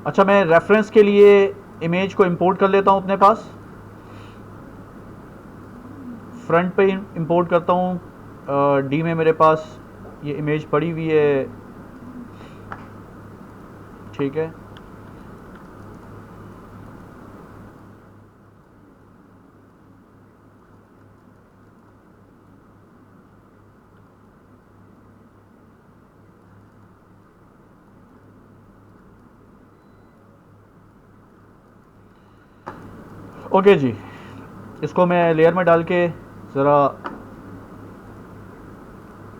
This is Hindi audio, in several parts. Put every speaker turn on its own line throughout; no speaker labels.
अच्छा, मैं रेफरेंस के लिए इमेज को इंपोर्ट कर लेता हूँ अपने पास, फ्रंट पे इंपोर्ट करता हूँ। डी में मेरे पास ये इमेज पड़ी हुई है, ठीक है। ओके जी, इसको मैं लेयर में डाल के ज़रा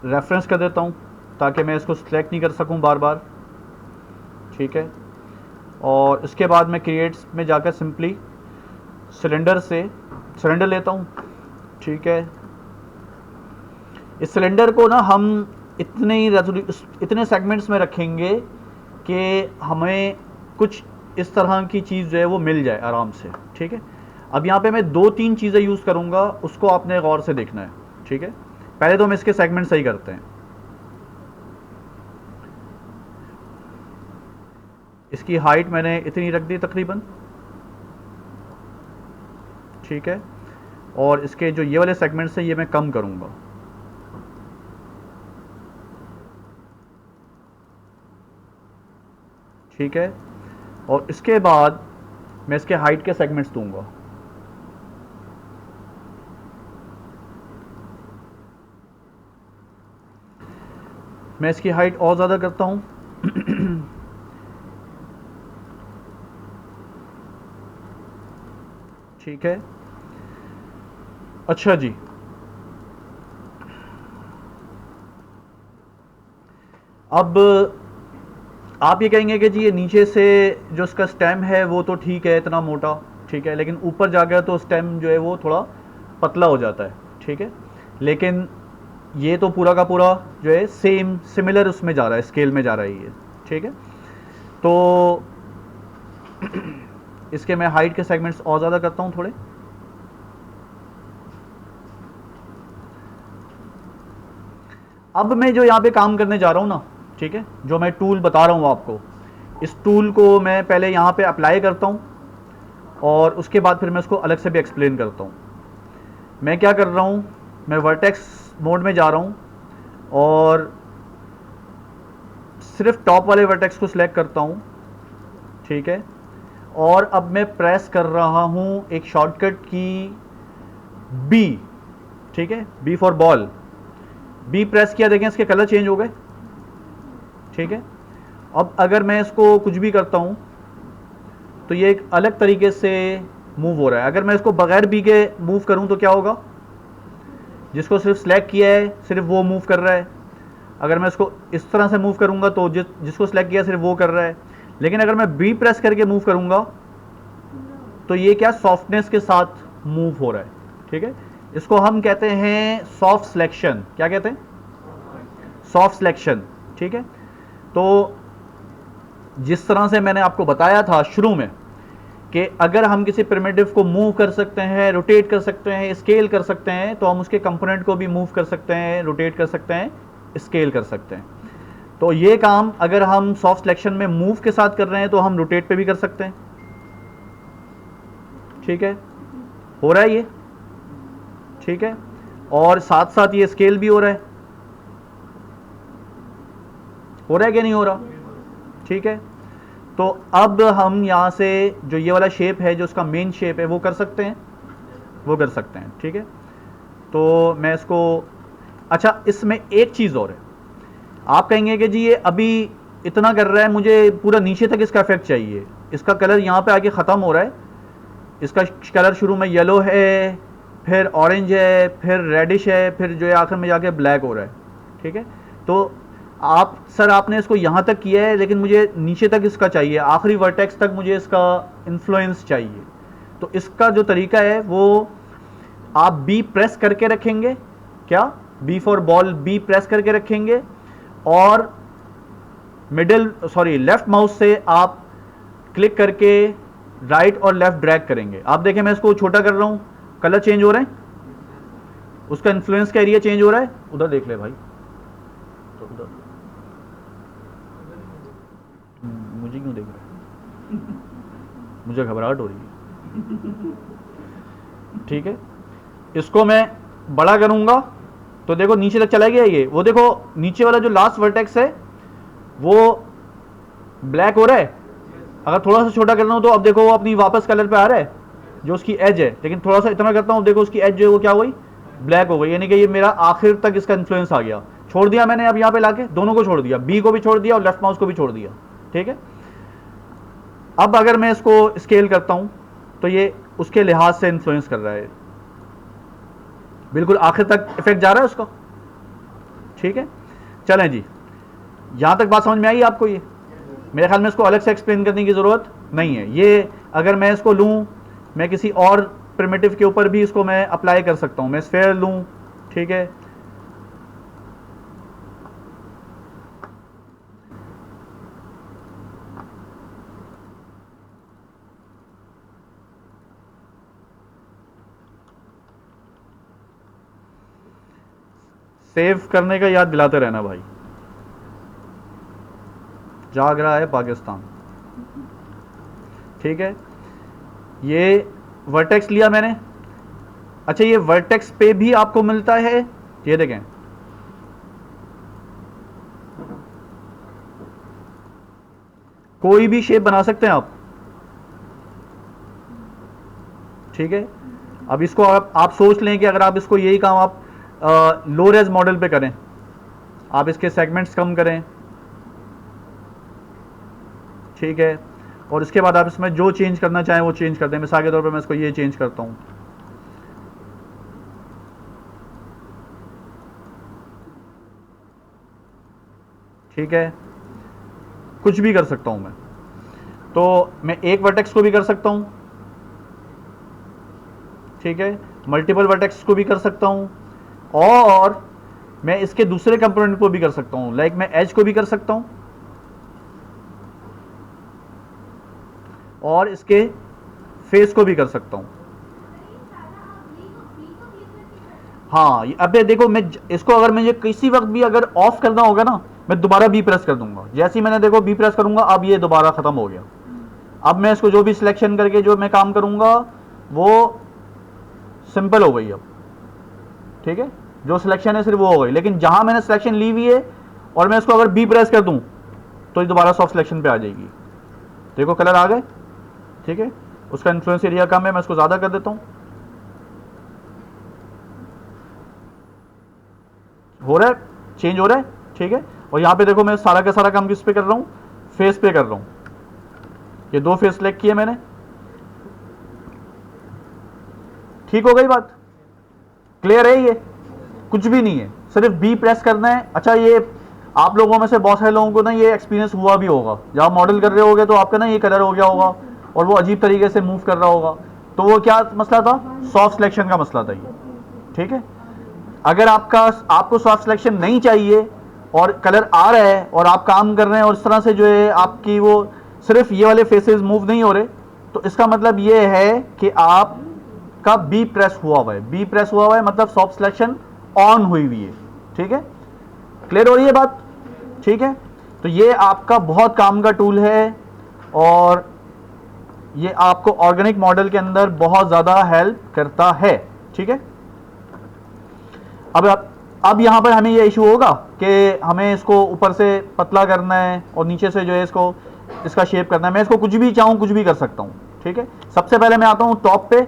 रेफरेंस कर देता हूँ ताकि मैं इसको सिलेक्ट नहीं कर सकूँ बार बार, ठीक है। और इसके बाद मैं क्रिएट्स में जाकर सिंपली सिलेंडर लेता हूँ, ठीक है। इस सिलेंडर को ना हम इतने सेगमेंट्स में रखेंगे कि हमें कुछ इस तरह की चीज़ जो है वो मिल जाए आराम से, ठीक है। अब यहाँ पे मैं 2-3 चीज़ें यूज़ करूँगा, उसको आपने गौर से देखना है, ठीक है। पहले तो हम इसके सेगमेंट सही करते हैं। इसकी हाइट मैंने इतनी रख दी तकरीबन, ठीक है। और इसके जो ये वाले सेगमेंट्स हैं ये मैं कम करूँगा, ठीक है। और इसके बाद मैं इसके हाइट के सेगमेंट्स दूंगा, मैं इसकी हाइट और ज़्यादा करता हूँ ठीक है। अच्छा जी, अब आप ये कहेंगे कि जी ये नीचे से जो इसका स्टेम है वो तो ठीक है, इतना मोटा, ठीक है, लेकिन ऊपर जाकर तो स्टेम जो है वो थोड़ा पतला हो जाता है, ठीक है। लेकिन ये तो पूरा का पूरा जो है सेम सिमिलर उसमें जा रहा है, स्केल में जा रहा है ये, ठीक है। तो इसके मैं हाइट के सेगमेंट्स और ज़्यादा करता हूँ थोड़े। अब मैं जो यहाँ पे काम करने जा रहा हूँ ना, ठीक है, जो मैं टूल बता रहा हूँ आपको, इस टूल को मैं पहले यहाँ पे अप्लाई करता हूँ और उसके बाद फिर मैं उसको अलग से भी एक्सप्लेन करता हूँ। मैं क्या कर रहा हूँ, मैं वर्टेक्स मोड में जा रहा हूँ और सिर्फ टॉप वाले वर्टेक्स को सिलेक्ट करता हूँ, ठीक है। और अब मैं प्रेस कर रहा हूँ एक शॉर्टकट की बी, ठीक है, B for ball. B press किया, देखें इसके कलर चेंज हो गए, ठीक है। अब अगर मैं इसको कुछ भी करता हूँ तो ये एक अलग तरीके से मूव हो रहा है। अगर मैं इसको बगैर बी के मूव करूँ तो क्या होगा, जिसको सिर्फ सिलेक्ट किया है सिर्फ वो मूव कर रहा है। अगर मैं इसको इस तरह से मूव करूँगा तो जिसको सिलेक्ट किया सिर्फ वो कर रहा है। लेकिन अगर मैं बी प्रेस करके मूव करूँगा तो ये क्या सॉफ्टनेस के साथ मूव हो रहा है, ठीक है। इसको हम कहते हैं सॉफ्ट सिलेक्शन। क्या कहते हैं, सॉफ्ट सिलेक्शन, ठीक है। तो जिस तरह से मैंने आपको बताया था शुरू में कि अगर हम किसी प्रिमिटिव को मूव कर सकते हैं, रोटेट कर सकते हैं, स्केल कर सकते हैं, तो हम उसके कंपोनेंट को भी मूव कर सकते हैं, रोटेट कर सकते हैं, स्केल कर सकते हैं। तो ये काम अगर हम सॉफ्ट सिलेक्शन में मूव के साथ कर रहे हैं तो हम रोटेट पे भी कर सकते हैं, ठीक है। हो रहा है ये, ठीक है। और साथ साथ ये स्केल भी हो रहा है कि नहीं हो रहा, ठीक है। तो अब हम यहाँ से जो ये वाला शेप है, जो उसका मेन शेप है, वो कर सकते हैं, ठीक है। तो मैं इसको, अच्छा इसमें एक चीज़ और है। आप कहेंगे कि जी ये अभी इतना कर रहा है, मुझे पूरा नीचे तक इसका इफेक्ट चाहिए। इसका कलर यहाँ पे आके ख़त्म हो रहा है, इसका कलर शुरू में येलो है, फिर ऑरेंज है, फिर रेडिश है, फिर जो है आखिर में जाके ब्लैक हो रहा है, ठीक है। तो आप सर आपने इसको यहाँ तक किया है लेकिन मुझे नीचे तक इसका चाहिए, आखिरी वर्टेक्स तक मुझे इसका इन्फ्लुएंस चाहिए। तो इसका जो तरीका है वो आप बी प्रेस करके रखेंगे, क्या, B for ball, B press करके रखेंगे और लेफ्ट माउस से आप क्लिक करके राइट और लेफ्ट ड्रैग करेंगे। आप देखें मैं इसको छोटा कर रहा हूं, कलर चेंज हो रहे हैं, उसका इन्फ्लुएंस का एरिया चेंज हो रहा है। उधर देख ले भाई, तो उधर मुझे क्यों देख रहा है, मुझे घबराहट हो रही है। ठीक है, इसको मैं बड़ा करूंगा तो देखो नीचे तक चला गया ये, वो देखो नीचे वाला जो लास्ट वर्टेक्स है वो ब्लैक हो रहा है। अगर थोड़ा सा छोटा कर रहा हूं तो अब देखो वो अपनी वापस कलर पे आ रहा है, जो उसकी एज है। लेकिन थोड़ा सा इतना करता हूं, देखो उसकी एज जो है वो क्या हो गई, ब्लैक हो गई। यानी कि ये मेरा आखिर तक इसका इन्फ्लुएंस आ गया। छोड़ दिया मैंने अब यहाँ पे लाके, दोनों को छोड़ दिया, बी को भी छोड़ दिया और लेफ्ट माउस को भी छोड़ दिया। ठीक है, अब अगर मैं इसको स्केल करता हूं तो ये उसके लिहाज से इन्फ्लुएंस कर रहा है, बिल्कुल आखिर तक इफेक्ट जा रहा है उसका। ठीक है, चलें जी, यहां तक बात समझ में आई आपको? ये मेरे ख्याल में इसको अलग से एक्सप्लेन करने की ज़रूरत नहीं है। ये अगर मैं इसको लूँ, मैं किसी और प्रिमिटिव के ऊपर भी इसको मैं अप्लाई कर सकता हूँ। मैं स्फेयर लूँ, ठीक है, सेव करने का याद दिलाते रहना भाई। जाग रहा है पाकिस्तान। ठीक है, ये वर्टेक्स लिया मैंने। अच्छा, ये वर्टेक्स पे भी आपको मिलता है, ये देखें, कोई भी शेप बना सकते हैं आप। ठीक है, अब इसको आप सोच लें कि अगर आप इसको यही काम आप लो रेज मॉडल पे करें, आप इसके सेगमेंट्स कम करें, ठीक है, और इसके बाद आप इसमें जो चेंज करना चाहें वो चेंज कर दें। मिसाल के तौर पे मैं इसको ये चेंज करता हूं, ठीक है, कुछ भी कर सकता हूं मैं। तो मैं एक वर्टेक्स को भी कर सकता हूं, ठीक है, मल्टीपल वर्टेक्स को भी कर सकता हूं, और मैं इसके दूसरे कंपोनेंट को भी कर सकता हूं। लाइक मैं एज को भी कर सकता हूं और इसके फेस को भी कर सकता हूं। हाँ, अब ये देखो, मैं इसको अगर मुझे किसी वक्त भी अगर ऑफ करना होगा ना, मैं दोबारा बी प्रेस कर दूंगा। जैसे ही मैंने देखो बी प्रेस करूंगा, अब ये दोबारा खत्म हो गया। अब मैं इसको जो भी सिलेक्शन करके जो मैं काम करूंगा वो सिंपल हो गई अब। ठीक है, जो सिलेक्शन है सिर्फ वो हो गई। लेकिन जहां मैंने सिलेक्शन ली हुई है और मैं इसको अगर बी प्रेस कर दूं तो ये दोबारा सॉफ्ट सिलेक्शन पे आ जाएगी। देखो कलर आ गए। ठीक है, उसका इन्फ्लुएंस एरिया कम है, मैं इसको ज्यादा कर देता हूं। हो रहा है, चेंज हो रहा है। ठीक है, और यहां पे देखो मैं सारा का सारा काम किस पे कर रहा हूं, फेस पे कर रहा हूं। ये दो फेस सिलेक्ट किए मैंने। ठीक हो गई बात, क्लियर है? ये कुछ भी नहीं है, सिर्फ बी प्रेस करना है। अच्छा, ये आप लोगों में से बहुत सारे लोगों को ना ये एक्सपीरियंस हुआ भी होगा, जब आप मॉडल कर रहे होगे तो आपका ना ये कलर हो गया होगा और वो अजीब तरीके से मूव कर रहा होगा। तो वो क्या मसला था? सॉफ्ट सिलेक्शन का मसला था ये। ठीक है, अगर आपको सॉफ्ट सिलेक्शन नहीं चाहिए और कलर आ रहा है और आप काम कर रहे हैं और इस तरह से जो है आपकी वो सिर्फ ये वाले फेसेस मूव नहीं हो रहे, तो इसका मतलब ये है कि आपका बी प्रेस हुआ हुआ है। बी प्रेस हुआ हुआ है मतलब सॉफ्ट सिलेक्शन ऑन हुई हुई है। ठीक है, क्लियर हो रही है बात? ठीक है, तो ये आपका बहुत काम का टूल है और ये आपको ऑर्गेनिक मॉडल के अंदर बहुत ज़्यादा हेल्प करता है। ठीक है, अब यहां पर हमें ये इशू होगा कि हमें इसको ऊपर से पतला करना है और नीचे से जो है इसका शेप करना है। मैं इसको कुछ भी चाहूं कुछ भी कर सकता हूं। ठीक है, सबसे पहले मैं आता हूं टॉप पे,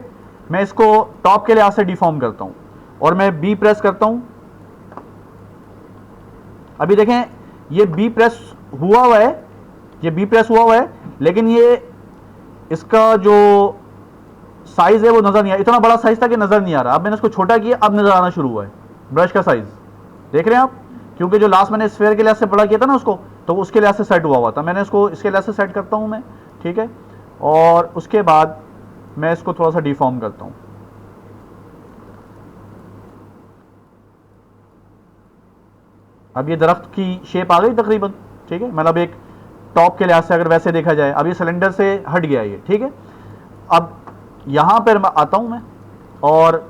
मैं इसको टॉप के लिहाज से डिफॉर्म करता हूं और मैं बी प्रेस करता हूं। अभी देखें ये बी प्रेस हुआ हुआ है, ये बी प्रेस हुआ हुआ है, लेकिन ये इसका जो साइज है वो नजर नहीं आ रहा। इतना बड़ा साइज था कि नजर नहीं आ रहा। अब मैंने इसको छोटा किया, अब नजर आना शुरू हुआ है ब्रश का साइज। देख रहे हैं आप? क्योंकि जो लास्ट मैंने स्फेयर के लिहाज से बड़ा किया था ना उसको, तो उसके लिहाज से सेट हुआ था। मैंने इसको इसके लिहाज से सेट करता हूं मैं। ठीक है, और उसके बाद मैं इसको थोड़ा सा डिफॉर्म करता हूं। अब ये दरख्त की शेप आ गई तकरीबन। ठीक है, मतलब एक टॉप के लिहाज से अगर वैसे देखा जाए, अब ये सिलेंडर से हट गया ये। ठीक है, अब यहां पर मैं आता हूं मैं और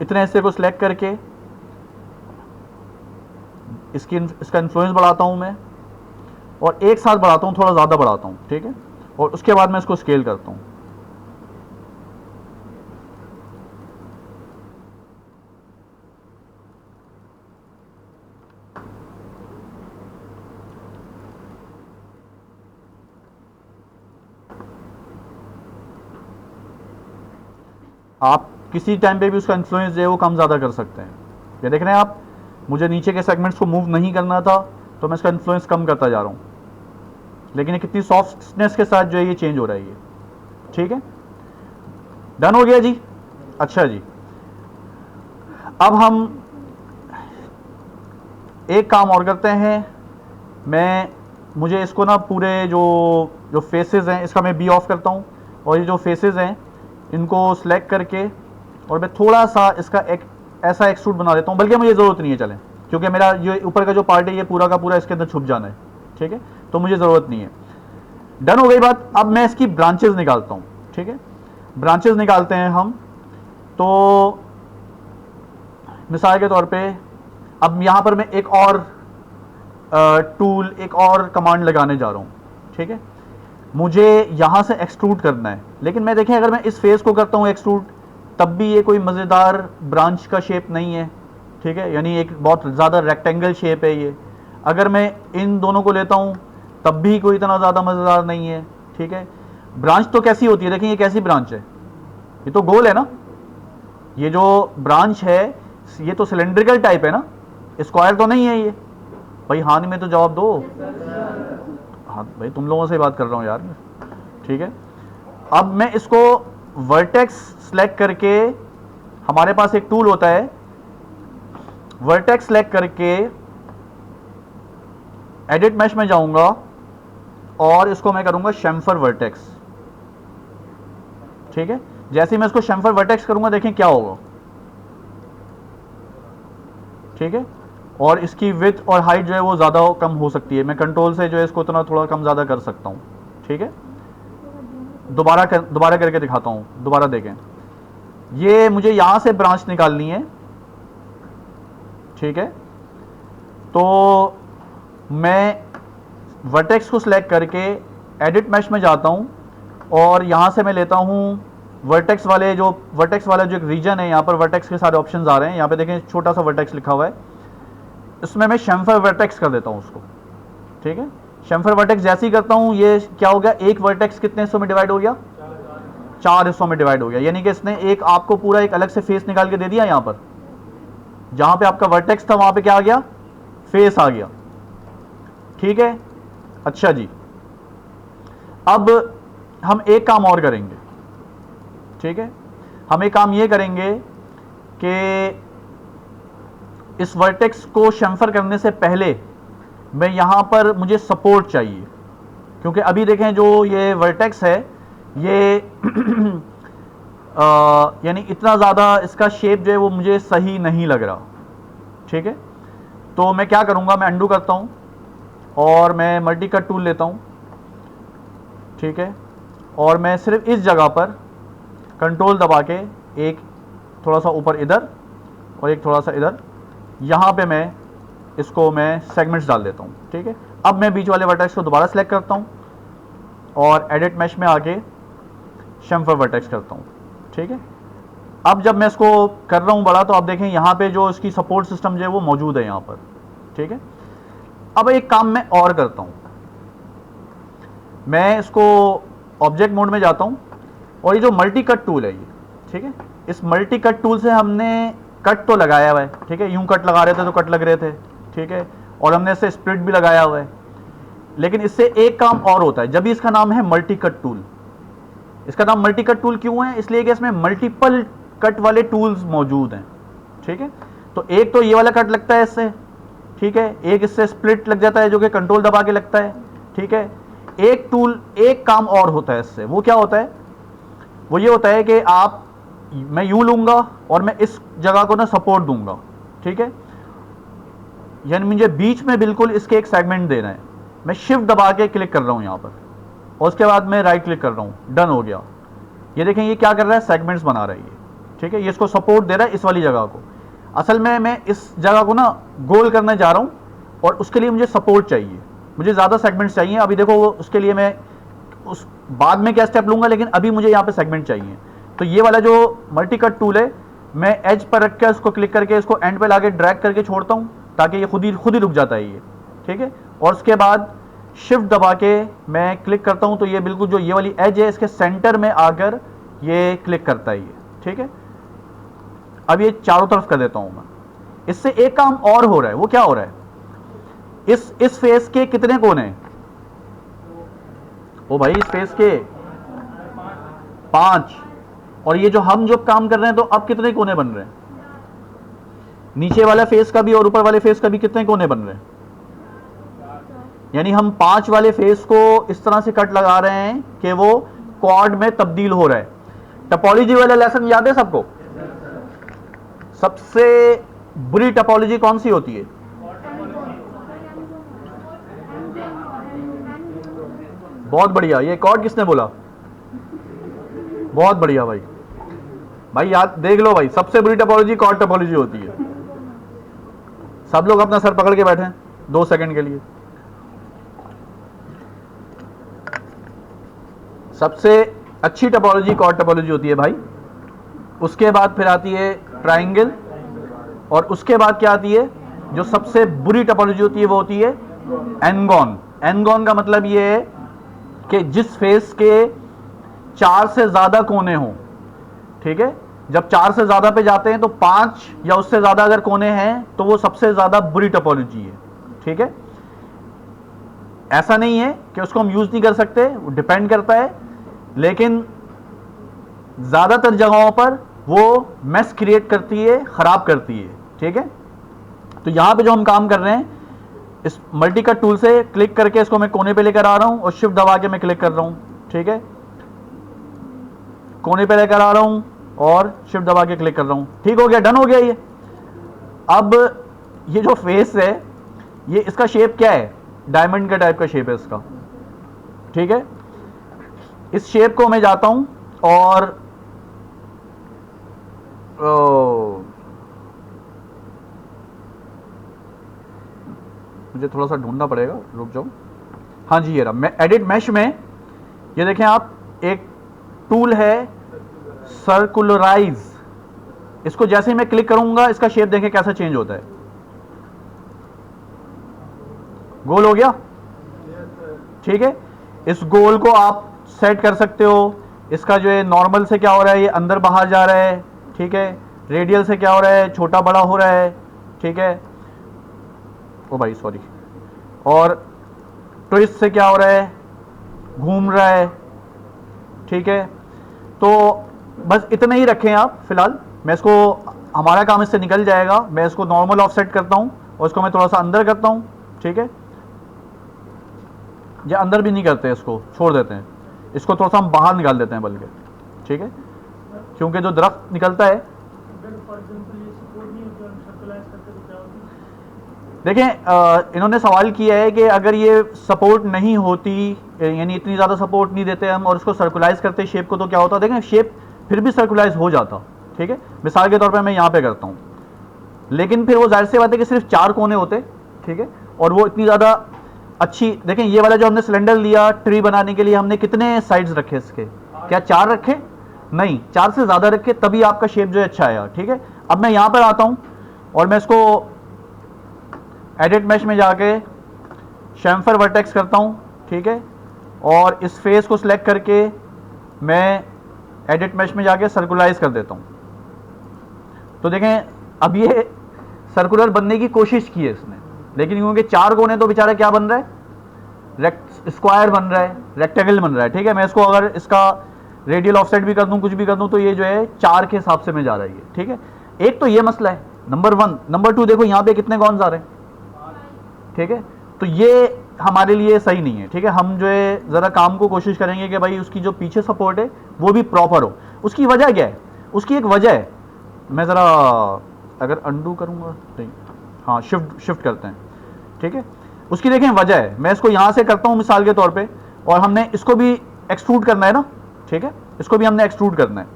इतने हिस्से को सिलेक्ट करके इसका इन्फ्लुएंस बढ़ाता हूं मैं और एक साथ बढ़ाता हूँ, थोड़ा ज़्यादा बढ़ाता हूँ, ठीक है, और उसके बाद मैं इसको स्केल करता हूँ। आप किसी टाइम पे भी उसका इन्फ्लुएंस जो है वो कम ज़्यादा कर सकते हैं। ये देख रहे हैं आप, मुझे नीचे के सेगमेंट्स को मूव नहीं करना था तो मैं इसका इन्फ्लुएंस कम करता जा रहा हूँ, लेकिन ये कितनी सॉफ्टनेस के साथ जो है ये चेंज हो रहा है ये, ठीक है। डन हो गया जी। अच्छा जी, अब हम एक काम और करते हैं। मुझे इसको ना पूरे जो फेसेस हैं इसका मैं बी ऑफ करता हूँ, और ये जो फेसेस हैं इनको सिलेक्ट करके और मैं थोड़ा सा इसका एक ऐसा एक्सट्रूड बना देता हूँ, बल्कि मुझे ज़रूरत नहीं है, चलें, क्योंकि मेरा ये ऊपर का जो पार्ट है ये पूरा का पूरा इसके अंदर छुप जाना है, ठीक है, तो मुझे ज़रूरत नहीं है। डन हो गई बात। अब मैं इसकी ब्रांचेस निकालता हूँ, ठीक है, ब्रांचेस निकालते हैं हम। तो मिसाल के तौर पे अब यहाँ पर मैं एक और टूल, एक और कमांड लगाने जा रहा हूँ, ठीक है। मुझे यहाँ से एक्सट्रूड करना है, लेकिन मैं देखें अगर मैं इस फेस को करता हूँ एक्सट्रूड, तब भी ये कोई मज़ेदार ब्रांच का शेप नहीं है, ठीक है, यानी एक बहुत ज़्यादा रेक्टेंगल शेप है ये। अगर मैं इन दोनों को लेता हूँ तब भी कोई इतना ज़्यादा मज़ेदार नहीं है, ठीक है। ब्रांच तो कैसी होती है, देखिए ये कैसी ब्रांच है, ये तो गोल है ना, ये जो ब्रांच है ये तो सिलेंड्रिकल टाइप है ना, स्क्वायर तो नहीं है ये। भाई हाँ में तो जवाब दो। हाँ भाई, तुम लोगों से बात कर रहा हूँ यार, ठीक है। अब मैं इसको वर्टेक्स सेलेक्ट करके, हमारे पास एक टूल होता है, वर्टेक्स सेलेक्ट करके एडिट मैश में जाऊंगा और इसको मैं करूंगा शेम्फर वर्टेक्स, ठीक है। जैसे ही मैं इसको शेम्फर वर्टेक्स करूंगा देखें क्या होगा, ठीक है, और इसकी विड्थ और हाइट जो है वो ज़्यादा कम हो सकती है। मैं कंट्रोल से जो है इसको इतना थोड़ा कम ज़्यादा कर सकता हूँ, ठीक है। दोबारा करके दिखाता हूँ, दोबारा देखें। ये मुझे यहाँ से ब्रांच निकालनी है, ठीक है। तो मैं वर्टेक्स को सिलेक्ट करके एडिट मैश में जाता हूँ और यहाँ से मैं लेता हूँ वर्टेक्स वाला जो एक रीजन है, यहाँ पर वर्टेक्स के सारे ऑप्शंस आ रहे हैं, यहाँ पे देखें छोटा सा वर्टेक्स लिखा हुआ है, इसमें मैं शेम्फर वर्टेक्स कर देता हूँ उसको, ठीक है। शेम्फर वर्टेक्स जैसे ही करता हूँ ये क्या हो गया, एक वर्टेक्स कितने हिस्सों में डिवाइड हो गया, 4 हिस्सों में डिवाइड हो गया, यानी कि इसने एक आपको पूरा एक अलग से फेस निकाल के दे दिया। यहाँ पर जहाँ पे आपका वर्टेक्स था वहाँ पे क्या आ गया, फेस आ गया, ठीक है। अच्छा जी, अब हम एक काम और करेंगे, ठीक है। हम एक काम ये करेंगे कि इस वर्टेक्स को शेम्फर करने से पहले मैं यहाँ पर मुझे सपोर्ट चाहिए, क्योंकि अभी देखें जो ये वर्टेक्स है ये यानी इतना ज़्यादा इसका शेप जो है वो मुझे सही नहीं लग रहा, ठीक है। तो मैं क्या करूँगा, मैं अंडू करता हूँ और मैं मल्टी कट टूल लेता हूँ, ठीक है, और मैं सिर्फ इस जगह पर कंट्रोल दबा के एक थोड़ा सा ऊपर इधर और एक थोड़ा सा इधर, यहाँ पे मैं इसको मैं सेगमेंट्स डाल देता हूँ, ठीक है। अब मैं बीच वाले वर्टेक्स को दोबारा सेलेक्ट करता हूँ और एडिट मैश में आके शेम्फर वर्टेक्स करता हूँ, ठीक है। अब जब मैं इसको कर रहा हूँ बड़ा, तो आप देखें यहाँ पे जो इसकी सपोर्ट सिस्टम जो है वो मौजूद है यहाँ पर, ठीक है। अब एक काम मैं और करता हूँ, मैं इसको ऑब्जेक्ट मोड में जाता हूँ और ये जो मल्टी कट टूल है ये, ठीक है, इस मल्टी कट टूल से हमने कट तो लगाया हुआ है, ठीक है, यूं कट लगा रहे थे तो कट लग रहे थे, ठीक है, और हमने इससे स्प्लिट भी लगाया हुआ है, लेकिन इससे एक काम और होता है, जब भी इसका नाम है मल्टी कट टूल। इसका नाम मल्टी कट टूल क्यों है, इसलिए कि इसमें मल्टीपल कट वाले टूल्स मौजूद हैं, ठीक है। तो एक तो ये वाला कट लगता है इससे, ठीक है, एक इससे स्प्लिट लग जाता है जो कि कंट्रोल दबा के लगता है, ठीक है। एक टूल, एक काम और होता है इससे, वो क्या होता है, वो ये होता है कि मैं यूं लूंगा और मैं इस जगह को ना सपोर्ट दूंगा, ठीक है, यानी मुझे बीच में बिल्कुल इसके एक सेगमेंट देना है। मैं शिफ्ट दबा के क्लिक कर रहा हूं यहां पर और उसके बाद मैं राइट क्लिक कर रहा हूं, डन हो गया। ये देखें ये क्या कर रहा है, सेगमेंट्स बना रहा है ये, ठीक है, ये इसको सपोर्ट दे रहा है इस वाली जगह को। असल में मैं इस जगह को ना गोल करने जा रहा हूं और उसके लिए मुझे सपोर्ट चाहिए, मुझे ज़्यादा सेगमेंट्स चाहिए। अभी देखो वो उसके लिए मैं उस बाद में क्या स्टेप लूँगा, लेकिन अभी मुझे यहाँ पे सेगमेंट चाहिए। तो ये वाला जो मल्टी कट टूल है, मैं एज पर रख के उसको क्लिक करके इसको एंड पे लाके ड्रैग करके छोड़ता हूँ, ताकि ये खुद ही रुक जाता है ये, ठीक है। और उसके बाद शिफ्ट दबा के मैं क्लिक करता हूँ, तो ये बिल्कुल जो ये वाली एज है इसके सेंटर में आकर ये क्लिक करता है ये, ठीक है। अब ये चारों तरफ कर देता हूँ मैं। इससे एक काम और हो रहा है, वो क्या हो रहा है, इस फेस के कितने कोने हैं? ओ भाई, इस फेस के 5, और ये जो हम जो काम कर रहे हैं, तो अब कितने कोने बन रहे हैं? नीचे वाला फेस का भी और ऊपर वाले फेस का भी कितने कोने बन रहे हैं? यानी हम 5 वाले फेस को इस तरह से कट लगा रहे हैं कि वो क्वाड में तब्दील हो रहा है। टपोलॉजी वाला लेसन याद है सबको? सबसे बुरी टपोलॉजी कौन सी होती है? बहुत बढ़िया, ये कॉर्ड किसने बोला? बहुत बढ़िया भाई, भाई याद देख लो भाई, सबसे बुरी टपोलॉजी कॉर्ड टपोलॉजी होती है। सब लोग अपना सर पकड़ के बैठे 2 सेकंड के लिए। सबसे अच्छी टपोलॉजी कॉर्ड टपोलॉजी होती है भाई। उसके बाद फिर आती है ट्राइंगल, और उसके बाद क्या आती है? जो सबसे बुरी टपोलॉजी होती है वो होती है एनगॉन। एनगॉन का मतलब ये है कि जिस फेस के 4 से ज्यादा कोने हों, ठीक है। जब 4 से ज्यादा पे जाते हैं तो 5 या उससे ज्यादा अगर कोने हैं तो वो सबसे ज्यादा बुरी टपोलॉजी है, ठीक है। ऐसा नहीं है कि उसको हम यूज नहीं कर सकते, वो डिपेंड करता है, लेकिन ज्यादातर जगहों पर वो मेस क्रिएट करती है, खराब करती है, ठीक है। तो यहां पे जो हम काम कर रहे हैं, इस मल्टी कट टूल से क्लिक करके इसको मैं कोने पे लेकर आ रहा हूं और शिफ्ट दबा के मैं क्लिक कर रहा हूं, ठीक है। कोने पे लेकर आ रहा हूं और शिफ्ट दबा के क्लिक कर रहा हूं, ठीक हो गया, डन हो गया ये। अब ये जो फेस है, ये इसका शेप क्या है? डायमंड का टाइप का शेप है इसका, ठीक है। इस शेप को मैं जाता हूं और मुझे थोड़ा सा ढूंढना पड़ेगा, रुक जाओ। हाँ जी, ये रहा। मैं एडिट मैश में, ये देखें आप, एक टूल है सर्कुलराइज। इसको जैसे ही मैं क्लिक करूंगा, इसका शेप देखें कैसा चेंज होता है। गोल हो गया, ठीक है। इस गोल को आप सेट कर सकते हो। इसका जो है नॉर्मल से क्या हो रहा है, ये अंदर बाहर जा रहा है, ठीक है। रेडियल से क्या हो रहा है, छोटा बड़ा हो रहा है, ठीक है। ओ भाई सॉरी। और ट्विस्ट से क्या हो रहा है, घूम रहा है, ठीक है। तो बस इतना ही रखें आप फिलहाल। मैं इसको, हमारा काम इससे निकल जाएगा। मैं इसको नॉर्मल ऑफसेट करता हूं और इसको मैं थोड़ा सा अंदर करता हूं, ठीक है। या अंदर भी नहीं करते, इसको छोड़ देते हैं, इसको थोड़ा सा हम बाहर निकाल देते हैं बल्कि, ठीक है, क्योंकि जो दरख्त निकलता है। देखें, इन्होंने सवाल किया है कि अगर ये सपोर्ट नहीं होती, यानी इतनी ज़्यादा सपोर्ट नहीं देते हम और उसको सर्कुलाइज करते शेप को, तो क्या होता? देखें, शेप फिर भी सर्कुलाइज हो जाता, ठीक है। मिसाल के तौर पे मैं यहाँ पे करता हूँ, लेकिन फिर वो जाहिर सी बात है कि सिर्फ 4 कोने होते, ठीक है। और वो इतनी ज़्यादा अच्छी, देखें ये वाला जो हमने सिलेंडर लिया ट्री बनाने के लिए, हमने कितने साइड्स रखे इसके? क्या 4 रखे? नहीं, 4 से ज़्यादा रखे, तभी आपका शेप जो है अच्छा आया, ठीक है। अब मैं यहाँ पर आता हूँ और मैं इसको एडिट मैश में जाके शैम्फर वर्टेक्स करता हूँ, ठीक है। और इस फेस को सिलेक्ट करके मैं एडिट मैश में जाके सर्कुलाइज कर देता हूँ। तो देखें, अब ये सर्कुलर बनने की कोशिश की है इसने, लेकिन क्योंकि 4 कोने, तो बेचारा क्या बन रहा है, स्क्वायर बन रहा है, रेक्टेंगल बन रहा है, ठीक है। मैं इसको अगर इसका रेडियल ऑफसेट भी कर दूं, कुछ भी कर दूं, तो ये जो है 4 के हिसाब से में जा रही है, ठीक है। एक तो ये मसला है, नंबर 1। नंबर 2, देखो यहाँ पे कितने कॉन्स आ रहे हैं, ठीक है। तो ये हमारे लिए सही नहीं है, ठीक है। हम जो है ज़रा काम को कोशिश करेंगे कि भाई उसकी जो पीछे सपोर्ट है वो भी प्रॉपर हो। उसकी वजह क्या है? उसकी एक वजह है, मैं ज़रा अगर अंडू करूँगा, नहीं, हाँ, शिफ्ट करते हैं, ठीक है। उसकी देखें वजह है, मैं इसको यहाँ से करता हूँ मिसाल के तौर पे, और हमने इसको भी एक्सट्रूड करना है ना, ठीक है। इसको भी हमने एक्सट्रूड करना है।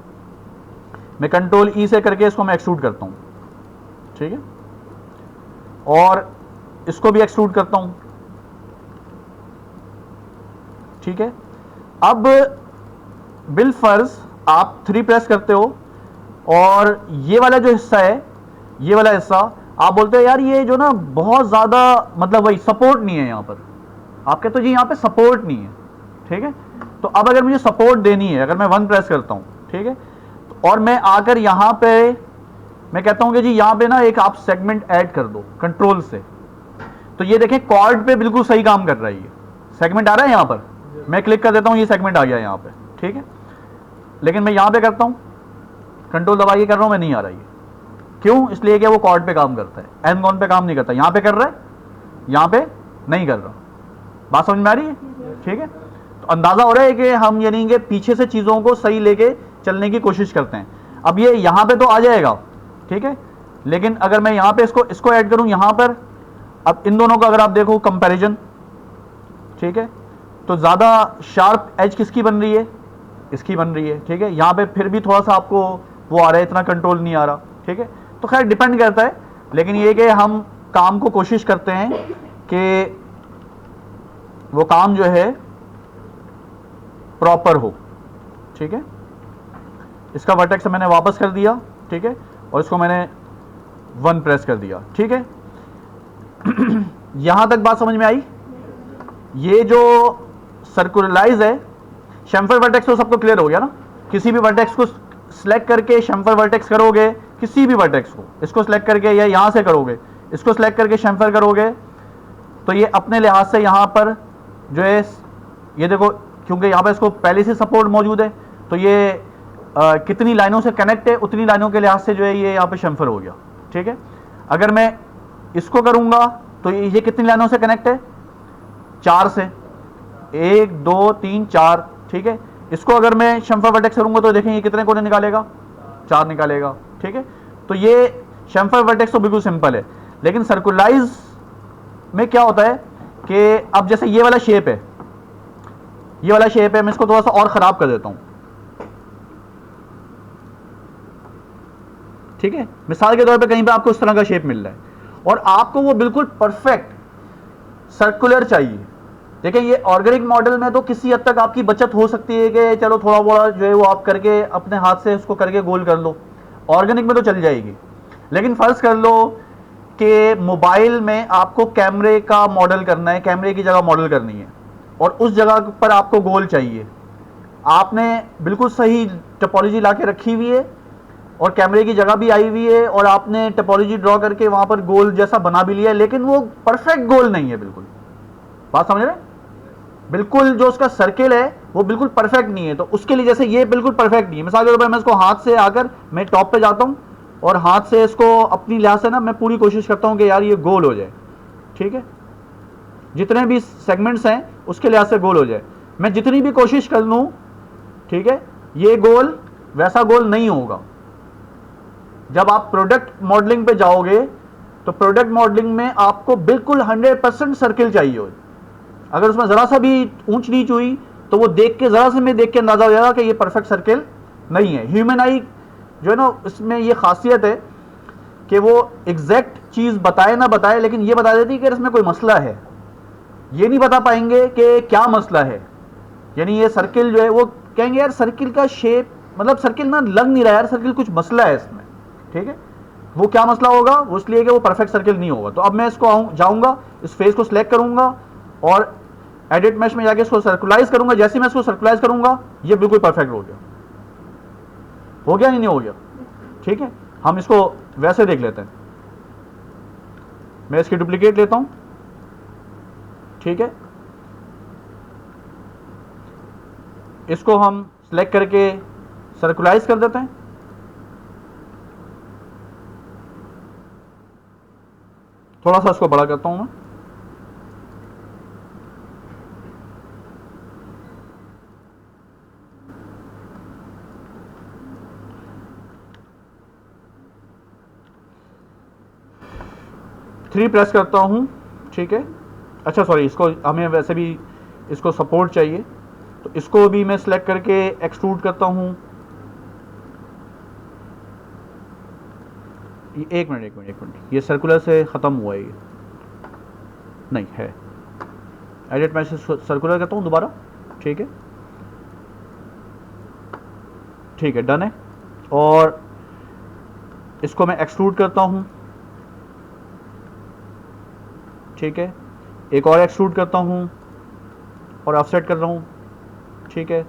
मैं कंट्रोल ई से करके इसको मैं एक्सट्रूड करता हूँ, ठीक है। और इसको भी एक्सट्रूड करता हूँ, ठीक है। अब बिल फर्ज आप 3 प्रेस करते हो और ये वाला जो हिस्सा है, ये वाला हिस्सा आप बोलते हो यार ये जो ना बहुत ज़्यादा मतलब वही सपोर्ट नहीं है यहाँ पर, आप कहते हो जी यहाँ पे सपोर्ट नहीं है, ठीक है। तो अब अगर मुझे सपोर्ट देनी है, अगर मैं 1 प्रेस करता हूँ, ठीक है, तो और मैं आकर यहाँ पे मैं कहता हूँ कि जी यहाँ पे ना एक आप सेगमेंट ऐड कर दो कंट्रोल से, तो ये देखें कॉर्ड पे बिल्कुल सही काम कर रहा है, ये सेगमेंट आ रहा है यहाँ पर, मैं क्लिक कर देता हूँ, ये सेगमेंट आ गया यहाँ पे, ठीक है। लेकिन मैं यहाँ पे करता हूँ, कंट्रोल दबा के कर रहा हूँ, मैं नहीं आ रहा है। क्यों? इसलिए कि वो कॉर्ड पे काम करता है, एंड कॉन पे काम नहीं करता। यहाँ पे कर रहा है, यहाँ पे नहीं कर रहा। बात समझ में आ रही है? ठीक है, तो अंदाजा हो रहा है कि हम यानी कि पीछे से चीज़ों को सही लेके चलने की कोशिश करते हैं। अब ये यहाँ पे तो आ जाएगा, ठीक है, लेकिन अगर मैं यहाँ पे इसको ऐड करूँ यहाँ पर, अब इन दोनों का अगर आप देखो कंपैरिजन, ठीक है, तो ज़्यादा शार्प एज किसकी बन रही है? इसकी बन रही है, ठीक है। यहाँ पे फिर भी थोड़ा सा आपको वो आ रहा है, इतना कंट्रोल नहीं आ रहा, ठीक है। तो खैर डिपेंड करता है, लेकिन ये कि हम काम को कोशिश करते हैं कि वो काम जो है प्रॉपर हो, ठीक है। इसका वर्टेक्स मैंने वापस कर दिया, ठीक है, और इसको मैंने 1 प्रेस कर दिया, ठीक है। यहां तक बात समझ में आई? ये जो सर्कुलराइज है, शैम्फर वर्टेक्स तो सबको क्लियर हो गया ना। किसी भी वर्टेक्स को सिलेक्ट करके शैम्फर वर्टेक्स करोगे, किसी भी वर्टेक्स को, इसको सिलेक्ट करके या यहां से करोगे, इसको सिलेक्ट करके शैम्फर करोगे, तो ये अपने लिहाज से यहां पर जो है, ये देखो, क्योंकि यहां पर इसको पहले से सपोर्ट मौजूद है, तो ये कितनी लाइनों से कनेक्ट है, उतनी लाइनों के लिहाज से जो है ये यहाँ पे शैम्फर हो गया, ठीक है। अगर मैं इसको करूंगा तो ये कितनी लाइनों से कनेक्ट है? 4 से, 1 2 3 4, ठीक है। इसको अगर मैं शैम्फर वर्टेक्स करूंगा तो देखें ये कितने कोने निकालेगा? 4 निकालेगा, ठीक है। तो ये शैम्फर वर्टेक्स तो बिल्कुल सिंपल है, लेकिन सर्कुलाइज में क्या होता है कि अब जैसे ये वाला शेप है, ये वाला शेप है, मैं इसको थोड़ा सा और खराब कर देता हूं, ठीक है। मिसाल के तौर पे कहीं पे आपको इस तरह का शेप मिल रहा है और आपको वो बिल्कुल परफेक्ट सर्कुलर चाहिए। देखिए ये ऑर्गेनिक मॉडल में तो किसी हद तक आपकी बचत हो सकती है कि चलो थोड़ा बहुत जो है वो आप करके अपने हाथ से उसको करके गोल कर लो, ऑर्गेनिक में तो चल जाएगी। लेकिन फर्ज कर लो कि मोबाइल में आपको कैमरे का मॉडल करना है, कैमरे की जगह मॉडल करनी है और उस जगह पर आपको गोल चाहिए, आपने बिल्कुल सही टोपोलॉजी ला के रखी हुई है और कैमरे की जगह भी आई हुई है और आपने टोपोलॉजी ड्रॉ करके वहां पर गोल जैसा बना भी लिया है, लेकिन वो परफेक्ट गोल नहीं है बिल्कुल। बात समझ रहे? बिल्कुल जो उसका सर्किल है वो बिल्कुल परफेक्ट नहीं है। तो उसके लिए जैसे ये बिल्कुल परफेक्ट नहीं है, मिसाल के तौर पर मैं इसको हाथ से आकर मैं टॉप पे जाता हूं और हाथ से इसको अपनी लिहाज से ना मैं पूरी कोशिश करता हूं कि यार ये गोल हो जाए, ठीक है, जितने भी सेगमेंट्स हैं उसके लिहाज से गोल हो जाए। मैं जितनी भी कोशिश कर लूं, ठीक है, ये गोल वैसा गोल नहीं होगा। जब आप प्रोडक्ट मॉडलिंग पे जाओगे तो प्रोडक्ट मॉडलिंग में आपको बिल्कुल 100% सर्किल चाहिए हो। अगर उसमें जरा सा भी ऊंच नीच हुई तो वो देख के जरा से में देख के अंदाजा हो जाएगा कि ये परफेक्ट सर्किल नहीं है। ह्यूमन आई जो है ना, इसमें ये खासियत है कि वो एग्जैक्ट चीज बताए ना बताए, लेकिन ये बता देती है कि इसमें कोई मसला है। ये नहीं बता पाएंगे कि क्या मसला है, यानी ये सर्किल जो है वो कहेंगे यार सर्किल का शेप मतलब सर्किल ना लग नहीं रहा यार, सर्किल कुछ मसला है इसमें, ठीक है। वो क्या मसला होगा? वो इसलिए कि वो परफेक्ट सर्किल नहीं होगा। तो अब मैं इसको जाऊंगा, इस फेस को सिलेक्ट करूंगा और एडिट मैश में जाके इसको सर्कुलाइज करूंगा। जैसे मैं इसको सर्कुलाइज करूंगा ये बिल्कुल परफेक्ट हो गया। हो गया नहीं हो गया? ठीक है, हम इसको वैसे देख लेते हैं। मैं इसकी डुप्लीकेट लेता हूं, ठीक है, इसको हम सिलेक्ट करके सर्कुलाइज कर देते हैं। थोड़ा सा इसको बड़ा करता हूं मैं, थ्री प्रेस करता हूं, ठीक है। अच्छा सॉरी, इसको हमें वैसे भी इसको सपोर्ट चाहिए तो इसको भी मैं सिलेक्ट करके एक्सट्रूड करता हूं। एक मिनट, ये सर्कुलर से ख़त्म हुआ है, ये नहीं है। एडिट मैं सर्कुलर करता हूँ दोबारा, ठीक है, ठीक है, डन है। और इसको मैं एक्सट्रूड करता हूं, ठीक है, एक और एक्सट्रूड करता हूं और ऑफसेट कर रहा हूं, ठीक है।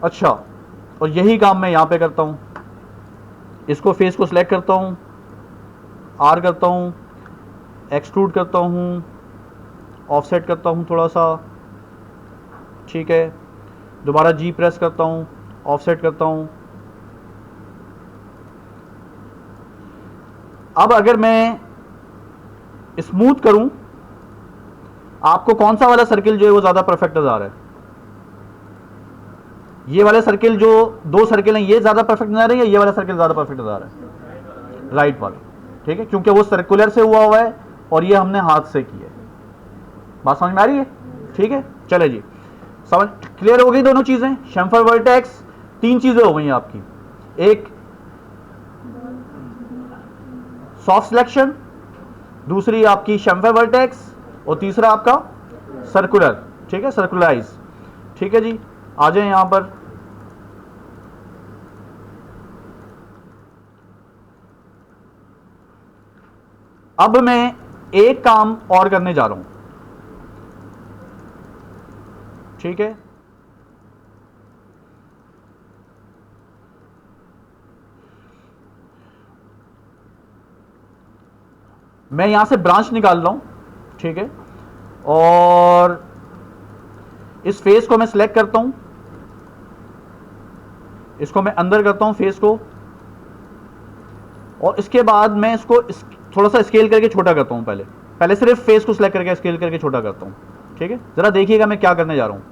अच्छा, और यही काम मैं यहां पे करता हूं, इसको फेस को सिलेक्ट करता हूं, आर करता हूं, एक्सट्रूड करता हूं, ऑफसेट करता हूं थोड़ा सा, ठीक है, दोबारा जी प्रेस करता हूं, ऑफसेट करता हूं। अब अगर मैं स्मूथ करूं, आपको कौन सा वाला सर्किल जो है वो ज्यादा परफेक्ट नजर आ रहा है? ये वाले सर्किल, जो दो सर्किल हैं, ये ज्यादा परफेक्ट नजर आ रहे हैं या ये वाला सर्किल ज्यादा परफेक्ट नजर आ रहा है? राइट वाला, ठीक है, क्योंकि वो सर्कुलर से हुआ है और ये हमने हाथ से किया है। बात समझ में आ रही है? ठीक है, चले जी, समझ क्लियर हो गई दोनों चीजें। शेम्फर वर्टेक्स, तीन चीजें हो गई आपकी, एक सॉफ्ट सिलेक्शन, दूसरी आपकी शेम्फर वर्टेक्स, और तीसरा आपका सर्कुलर, ठीक है, सर्कुलराइज। ठीक है जी, आ जाए यहां पर। अब मैं एक काम और करने जा रहा हूं, ठीक है, मैं यहां से ब्रांच निकाल रहा हूं, ठीक है, और इस फेस को मैं सिलेक्ट करता हूं, इसको मैं अंदर करता हूं फेस को, और इसके बाद मैं इसको थोड़ा सा स्केल करके छोटा करता हूं। पहले सिर्फ फेस को सिलेक्ट करके स्केल करके छोटा करता हूं, ठीक है। जरा देखिएगा मैं क्या करने जा रहा हूं,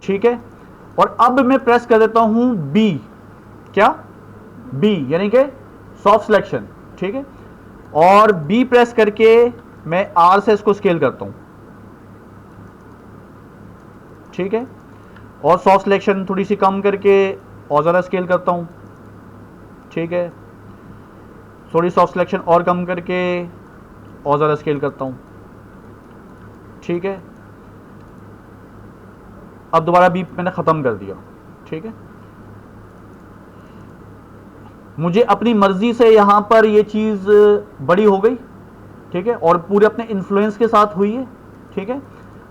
ठीक है। और अब मैं प्रेस कर देता हूं बी, क्या बी, यानी कि सॉफ्ट सिलेक्शन, ठीक है, और बी प्रेस करके मैं आर से इसको स्केल करता हूं, ठीक है, और सॉफ्ट सिलेक्शन थोड़ी सी कम करके और ज़्यादा स्केल करता हूं, ठीक है, थोड़ी सॉफ्ट सिलेक्शन और कम करके और ज़्यादा स्केल करता हूं, ठीक है। अब दोबारा बी मैंने ख़त्म कर दिया, ठीक है। मुझे अपनी मर्जी से यहां पर ये चीज़ बड़ी हो गई, ठीक है, और पूरे अपने इन्फ्लुएंस के साथ हुई है, ठीक है।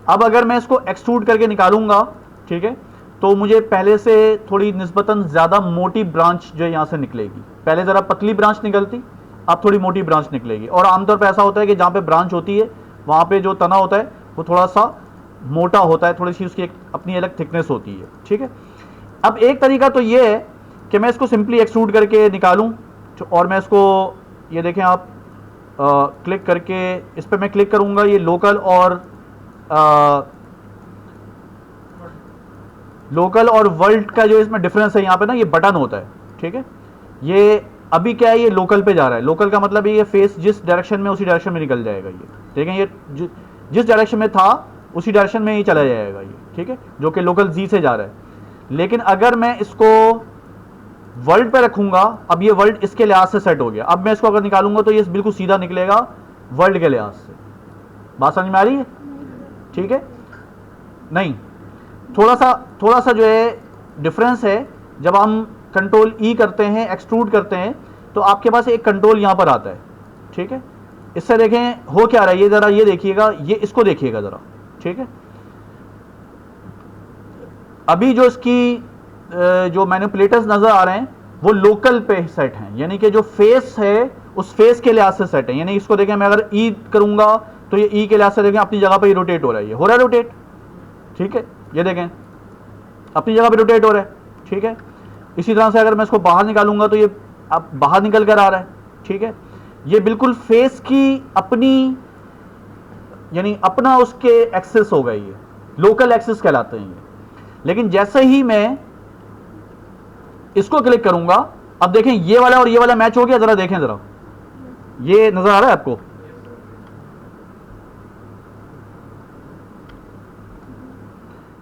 अब अगर मैं इसको एक्सट्रूड करके निकालूंगा, ठीक है, तो मुझे पहले से थोड़ी निस्बतन ज़्यादा मोटी ब्रांच जो है यहाँ से निकलेगी। पहले ज़रा पतली ब्रांच निकलती, अब थोड़ी मोटी ब्रांच निकलेगी। और आमतौर पर ऐसा होता है कि जहाँ पे ब्रांच होती है वहाँ पे जो तना होता है वो थोड़ा सा मोटा होता है, थोड़ी सी उसकी एक अपनी अलग थिकनेस होती है, ठीक है। अब एक तरीका तो ये है कि मैं इसको सिंपली एक्सट्रूड करके निकालूँ, और मैं इसको, ये देखें आप, क्लिक करके इस पर मैं क्लिक करूँगा, ये लोकल और वर्ल्ड का जो इसमें डिफरेंस है, यहाँ पे ना ये बटन होता है, ठीक है। ये अभी क्या है, ये लोकल पे जा रहा है। लोकल का मतलब ये फेस जिस डायरेक्शन में उसी डायरेक्शन में निकल जाएगा। ये देखें, ये जिस डायरेक्शन में था उसी डायरेक्शन में ही चला जाएगा ये, ठीक है, जो कि लोकल जी से जा रहा है। लेकिन अगर मैं इसको वर्ल्ड पे रखूंगा, अब ये वर्ल्ड इसके लिहाज से सेट हो गया। अब मैं इसको अगर निकालूंगा तो ये बिल्कुल सीधा निकलेगा वर्ल्ड के लिहाज से। बात समझ में आ रही है? ठीक है, नहीं, थोड़ा सा जो है डिफरेंस है। जब हम कंट्रोल ई करते हैं, एक्सट्रूड करते हैं, तो आपके पास एक कंट्रोल यहां पर आता है, ठीक है। इससे देखें हो क्या रहा है, ये जरा ये देखिएगा, ये इसको देखिएगा जरा, ठीक है। अभी जो इसकी जो मैनिपुलेटर्स नजर आ रहे हैं वो लोकल पे सेट हैं, यानी कि जो फेस है उस फेस के लिहाज से सेट है। यानी इसको देखें, मैं अगर ई करूंगा तो ये ई के लिहाज से देखें अपनी जगह पे ही रोटेट हो रहा है, ये हो रहा है रोटेट, ठीक है, ये देखें अपनी जगह पे रोटेट हो रहा है, ठीक है। इसी तरह से अगर मैं इसको बाहर निकालूंगा तो ये अब बाहर निकल कर आ रहा है, ठीक है। ये बिल्कुल फेस की अपनी, यानी अपना उसके एक्सेस हो गई, ये लोकल एक्सेस कहलाते हैं ये। लेकिन जैसे ही मैं इसको क्लिक करूंगा, अब देखें ये वाला और ये वाला मैच हो गया। जरा देखें, जरा ये नजर आ रहा है आपको?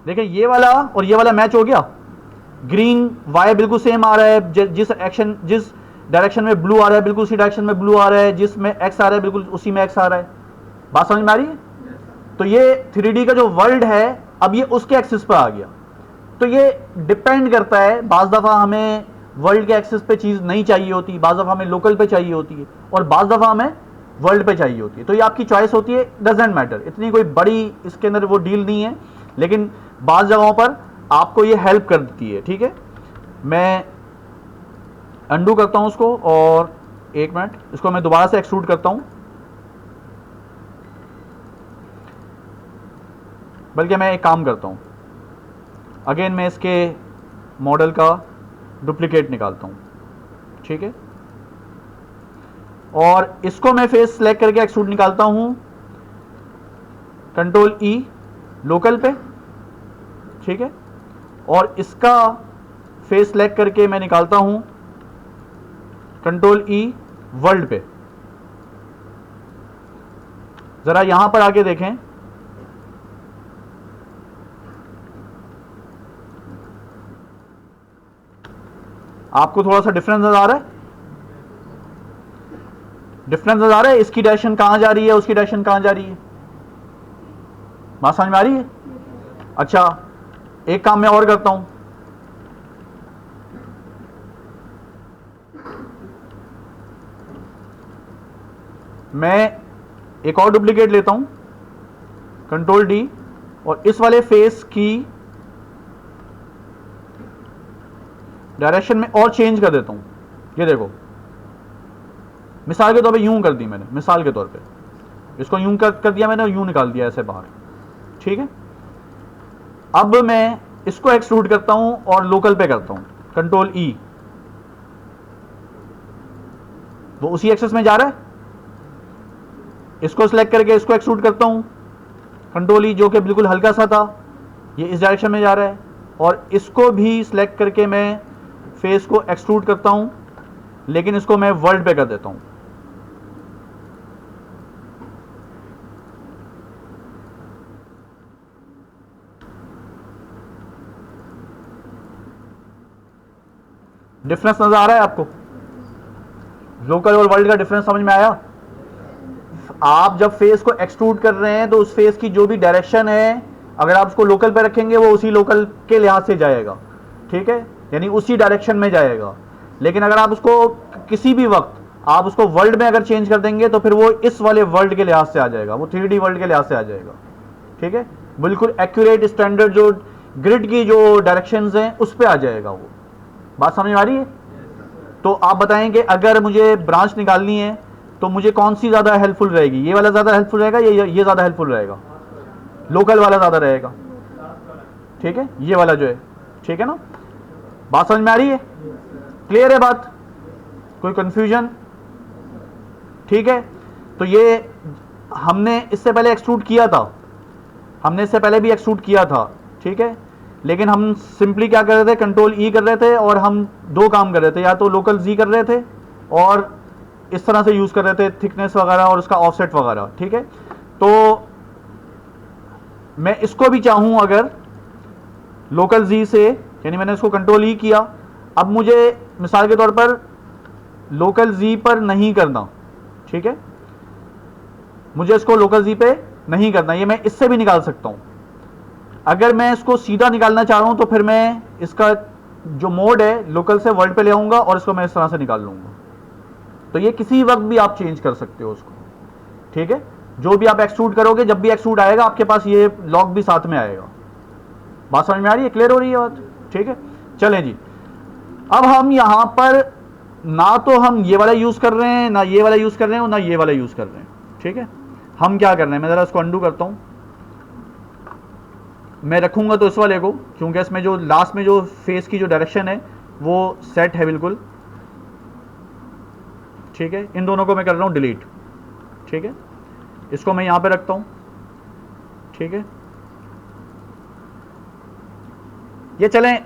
देखें ये वाला और ये वाला मैच हो गया। ग्रीन वाई बिल्कुल सेम आ रहा है, जिस डायरेक्शन में ब्लू आ रहा है बिल्कुल उसी डायरेक्शन में ब्लू आ रहा है, जिसमें एक्स आ रहा है बिल्कुल उसी में एक्स आ रहा है, बात समझ में आ रही है? तो ये 3D का जो वर्ल्ड है अब ये उसके एक्सिस पर आ गया। तो ये डिपेंड करता है, बाज़ दफ़ा हमें वर्ल्ड के एक्सिस पे चीज़ नहीं चाहिए होती, बाज़ दफ़ा हमें लोकल पे चाहिए होती है, और बाज़ दफ़ा हमें वर्ल्ड पे चाहिए होती है। तो ये आपकी चॉइस होती है, डजेंट मैटर, इतनी कोई बड़ी इसके अंदर वो डील नहीं है, लेकिन बाज़ जगहों पर आपको ये हेल्प करती है। ठीक है, मैं अंडू करता हूँ उसको, और एक मिनट, इसको मैं दोबारा से एक्सट्रूड करता हूँ। बल्कि मैं एक काम करता हूँ, अगेन मैं इसके मॉडल का डुप्लीकेट निकालता हूँ। ठीक है, और इसको मैं फेस सेलेक्ट करके एक्सट्रूड निकालता हूँ, कंट्रोल ई लोकल पे। ठीक है, और इसका फेस सेलेक्ट करके मैं निकालता हूँ कंट्रोल ई वर्ल्ड पे। जरा यहां पर आके देखें, आपको थोड़ा सा डिफरेंस नजर आ रहा है? डिफरेंस नजर आ रहा है? इसकी डायरेक्शन कहां जा रही है, उसकी डायरेक्शन कहां जा रही है? बात समझ में आ रही है? अच्छा, एक काम मैं और करता हूं, मैं एक और डुप्लीकेट लेता हूं, कंट्रोल डी, और इस वाले फेस की डायरेक्शन में और चेंज कर देता हूं। ये देखो, मिसाल के तौर पे यूं कर दी मैंने, मिसाल के तौर पे इसको यूं कर दिया मैंने, यूं निकाल दिया ऐसे बाहर। ठीक है, अब मैं इसको एक्सट्रूड करता हूं और लोकल पे करता हूं, कंट्रोल ई, वो उसी एक्सेस में जा रहा है। इसको सिलेक्ट करके इसको एक्सट्रूड करता हूं, कंट्रोल ई, जो कि बिल्कुल हल्का सा था, ये इस डायरेक्शन में जा रहा है, और इसको भी सिलेक्ट करके मैं फेस को एक्सट्रूड करता हूं, लेकिन इसको मैं वर्ल्ड पे कर देता हूं। डिफरेंस नजर आ रहा है आपको? लोकल और वर्ल्ड का डिफरेंस समझ में आया? आप जब फेस को एक्सट्रूड कर रहे हैं तो उस फेस की जो भी डायरेक्शन है, अगर आप उसको लोकल पे रखेंगे वो उसी लोकल के लिहाज से जाएगा। ठीक है, यानी उसी डायरेक्शन में जाएगा। लेकिन अगर आप उसको किसी भी वक्त आप उसको वर्ल्ड में अगर चेंज कर देंगे तो फिर वो इस वाले वर्ल्ड के लिहाज से आ जाएगा, वो 3D वर्ल्ड के लिहाज से आ जाएगा। ठीक है, बिल्कुल एक्यूरेट स्टैंडर्ड जो ग्रिड की जो डायरेक्शंस हैं उस पर आ जाएगा वो। बात समझ में आ रही है? तो आप बताएं कि अगर मुझे ब्रांच निकालनी है तो मुझे कौन सी ज़्यादा हेल्पफुल रहेगी? ये वाला ज़्यादा हेल्पफुल रहेगा या ये ज़्यादा हेल्पफुल रहेगा? लोकल वाला ज़्यादा रहेगा। ठीक है, ये वाला जो है। ठीक है ना, बात समझ में आ रही है? क्लियर है बात? कोई कंफ्यूजन? ठीक है, तो ये हमने इससे पहले एक्सट्रूड किया था, हमने इससे पहले भी एक्सट्रूड किया था। ठीक है, लेकिन हम सिंपली क्या कर रहे थे, कंट्रोल ई कर रहे थे, और हम दो काम कर रहे थे, या तो लोकल जी कर रहे थे और इस तरह से यूज़ कर रहे थे थिकनेस वगैरह और उसका ऑफसेट वगैरह। ठीक है, तो मैं इसको भी चाहूँ अगर लोकल जी से, यानी मैंने इसको कंट्रोल ई किया, अब मुझे मिसाल के तौर पर लोकल जी पर नहीं करना। ठीक है, मुझे इसको लोकल जी पे नहीं करना, ये मैं इससे भी निकाल सकता हूँ। अगर मैं इसको सीधा निकालना चाह रहा हूँ तो फिर मैं इसका जो मोड है लोकल से वर्ल्ड पे ले आऊँगा और इसको मैं इस तरह से निकाल लूँगा। तो ये किसी वक्त भी आप चेंज कर सकते हो उसको। ठीक है, जो भी आप एक्सट्रूड करोगे, जब भी एक्सट्रूड आएगा आपके पास ये लॉक भी साथ में आएगा। बात समझ में आ रही है? क्लियर हो रही है बात? ठीक है, चलें जी। अब हम यहां पर ना तो हम ये वाला यूज कर रहे हैं, ना ये वाला यूज कर रहे हैं, और ना ये वाला यूज कर रहे हैं। ठीक है, हम क्या कर रहे हैं, मैं जरा इसको अंडू करता हूं। मैं रखूंगा तो इस वाले को, क्योंकि इसमें जो लास्ट में जो फेस की जो डायरेक्शन है वो सेट है बिल्कुल। ठीक है, इन दोनों को मैं कर रहा हूं डिलीट। ठीक है, इसको मैं यहां पे रखता हूं। ठीक है, ये चलें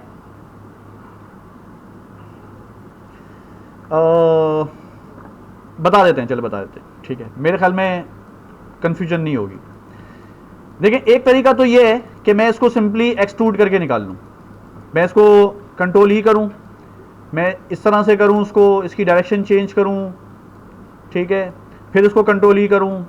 बता देते हैं, चलो बता देते हैं। ठीक है, मेरे ख्याल में कंफ्यूजन नहीं होगी। देखिए, एक तरीका तो ये है कि मैं इसको सिंपली एक्सट्रूड करके निकाल लूँ। मैं इसको कंट्रोल ही करूँ, मैं इस तरह से करूँ, उसको इसकी डायरेक्शन चेंज करूँ। ठीक है, फिर इसको कंट्रोल ही करूँ,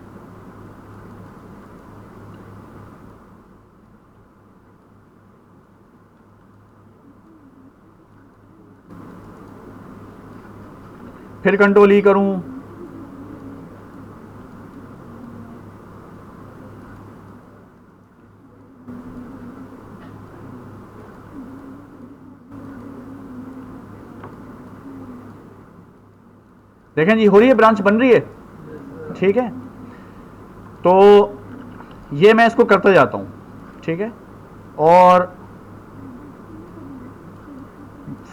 फिर कंट्रोल ई करूं, देखें जी हो रही है, ब्रांच बन रही है, ठीक है। तो ये मैं इसको करते जाता हूं, ठीक है। और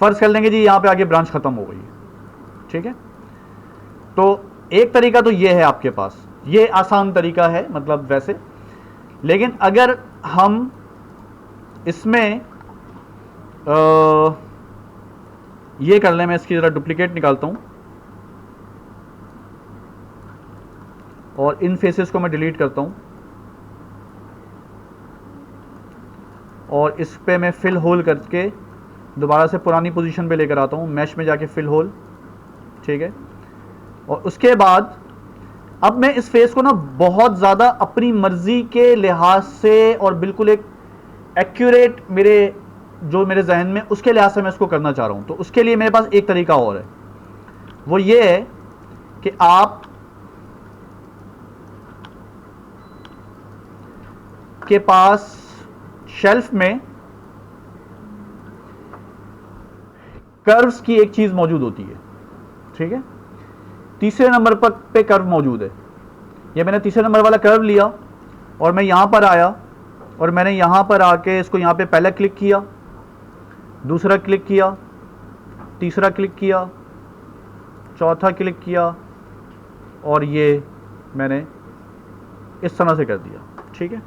फर्ज कर लेंगे जी यहां पे आगे ब्रांच खत्म हो गई, ठीक है। तो एक तरीका तो ये है आपके पास, ये आसान तरीका है मतलब वैसे, लेकिन अगर हम इसमें ये कर लें, मैं इसकी जरा डुप्लीकेट निकालता हूं और इन फेसेस को मैं डिलीट करता हूं और इस पे मैं फिल होल करके दोबारा से पुरानी पोजीशन पे लेकर आता हूं, मैश में जाके फिल होल, ठीक है। और उसके बाद अब मैं इस फेस को ना बहुत ज़्यादा अपनी मर्जी के लिहाज से और बिल्कुल एक एक्यूरेट जो मेरे जहन में उसके लिहाज से मैं इसको करना चाह रहा हूं। तो उसके लिए मेरे पास एक तरीका और है, वो ये है कि आप के पास शेल्फ में कर्व्स की एक चीज मौजूद होती है, ठीक है। तीसरे नंबर पर पे कर्व मौजूद है। ये मैंने तीसरे नंबर वाला कर्व लिया और मैं यहां पर आया और मैंने यहां पर आके इसको यहां पे पहले क्लिक किया, दूसरा क्लिक किया, तीसरा क्लिक किया, चौथा क्लिक किया और ये मैंने इस तरह से कर दिया, ठीक है।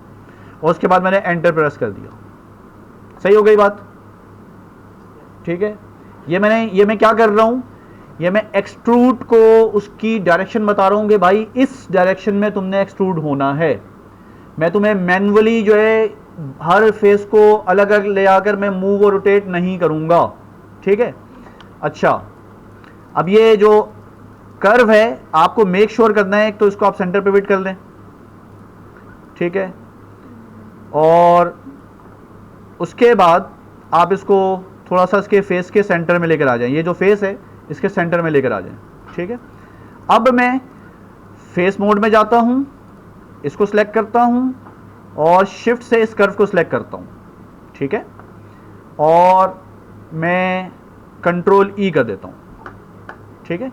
और उसके बाद मैंने एंटर प्रेस कर दिया। सही हो गई बात, ठीक है। ये मैं क्या कर रहा हूं, ये मैं एक्सट्रूड को उसकी डायरेक्शन बता रहा हूं कि भाई इस डायरेक्शन में तुमने एक्सट्रूड होना है। मैं तुम्हें मैन्युअली जो है हर फेस को अलग अलग ले आकर मैं मूव और रोटेट नहीं करूंगा, ठीक है। अच्छा, अब ये जो कर्व है आपको मेक श्योर करना है, तो इसको आप सेंटर पिवट कर लें, ठीक है। और उसके बाद आप इसको थोड़ा सा इसके फेस के सेंटर में लेकर आ जाएं, ये जो फेस है इसके सेंटर में लेकर आ जाएं, ठीक है। अब मैं फेस मोड में जाता हूं, इसको सिलेक्ट करता हूं और शिफ्ट से इस कर्व को सिलेक्ट करता हूं, ठीक है। और मैं कंट्रोल ई कर देता हूं, ठीक है।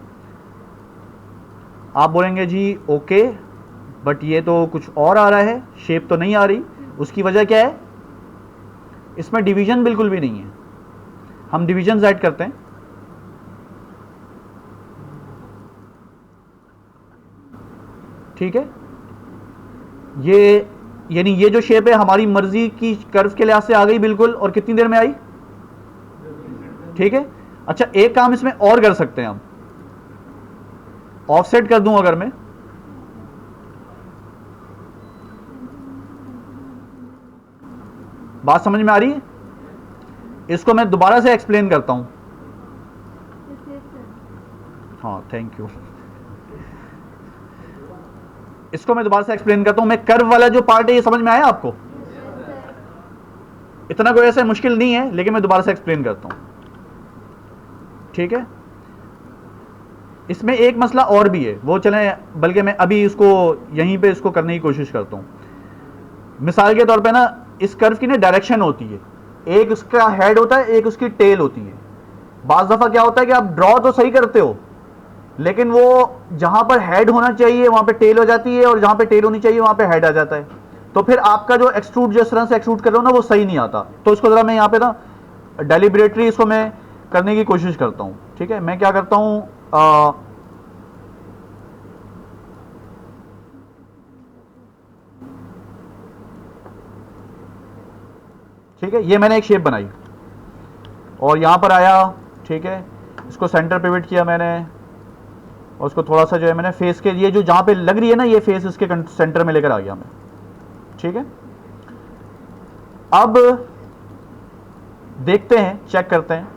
आप बोलेंगे जी ओके बट ये तो कुछ और आ रहा है, शेप तो नहीं आ रही। उसकी वजह क्या है, इसमें डिवीजन बिल्कुल भी नहीं है। हम डिवीजन ऐड करते हैं, ठीक है। ये यानी ये जो शेप है हमारी मर्जी की कर्व के लिहाज से आ गई बिल्कुल, और कितनी देर में आई, ठीक है। अच्छा, एक काम इसमें और कर सकते हैं हम, ऑफसेट कर दूं अगर मैं, बात समझ में आ रही है? इसको मैं दोबारा से एक्सप्लेन करता हूं। हाँ थैंक यू। इसको मैं दोबारा से एक्सप्लेन करता हूं। मैं कर्व वाला जो पार्ट है ये समझ में आया आपको? इतना कोई ऐसा मुश्किल नहीं है, लेकिन मैं दोबारा से एक्सप्लेन करता हूं, ठीक है। इसमें एक मसला और भी है, वो चलें, बल्कि मैं अभी इसको यहीं पे इसको करने की कोशिश करता हूं। मिसाल के तौर पे ना, इस कर्व की ना डायरेक्शन होती है, एक उसका हेड होता है, एक उसकी टेल होती है। बाज़ दफ़ा क्या होता है कि आप ड्रॉ तो सही करते हो, लेकिन वो जहां पर हेड होना चाहिए वहां पे टेल हो जाती है, और जहां पे टेल होनी चाहिए वहां पे हेड आ जाता है। तो फिर आपका जो एक्सट्रूड जिस तरह से एक्सट्रूड कर रहे हो ना, वो सही नहीं आता। तो इसको ज़रा मैं यहाँ पे ना डेलिब्रेटली इसको मैं करने की कोशिश करता हूँ, ठीक है। मैं क्या करता हूँ, ठीक है, ये मैंने एक शेप बनाई और यहां पर आया, ठीक है। इसको सेंटर पिवट किया मैंने, और उसको थोड़ा सा जो है मैंने फेस के लिए जो जहां पे लग रही है ना, ये फेस इसके सेंटर में लेकर आ गया मैं, ठीक है। अब देखते हैं, चेक करते हैं,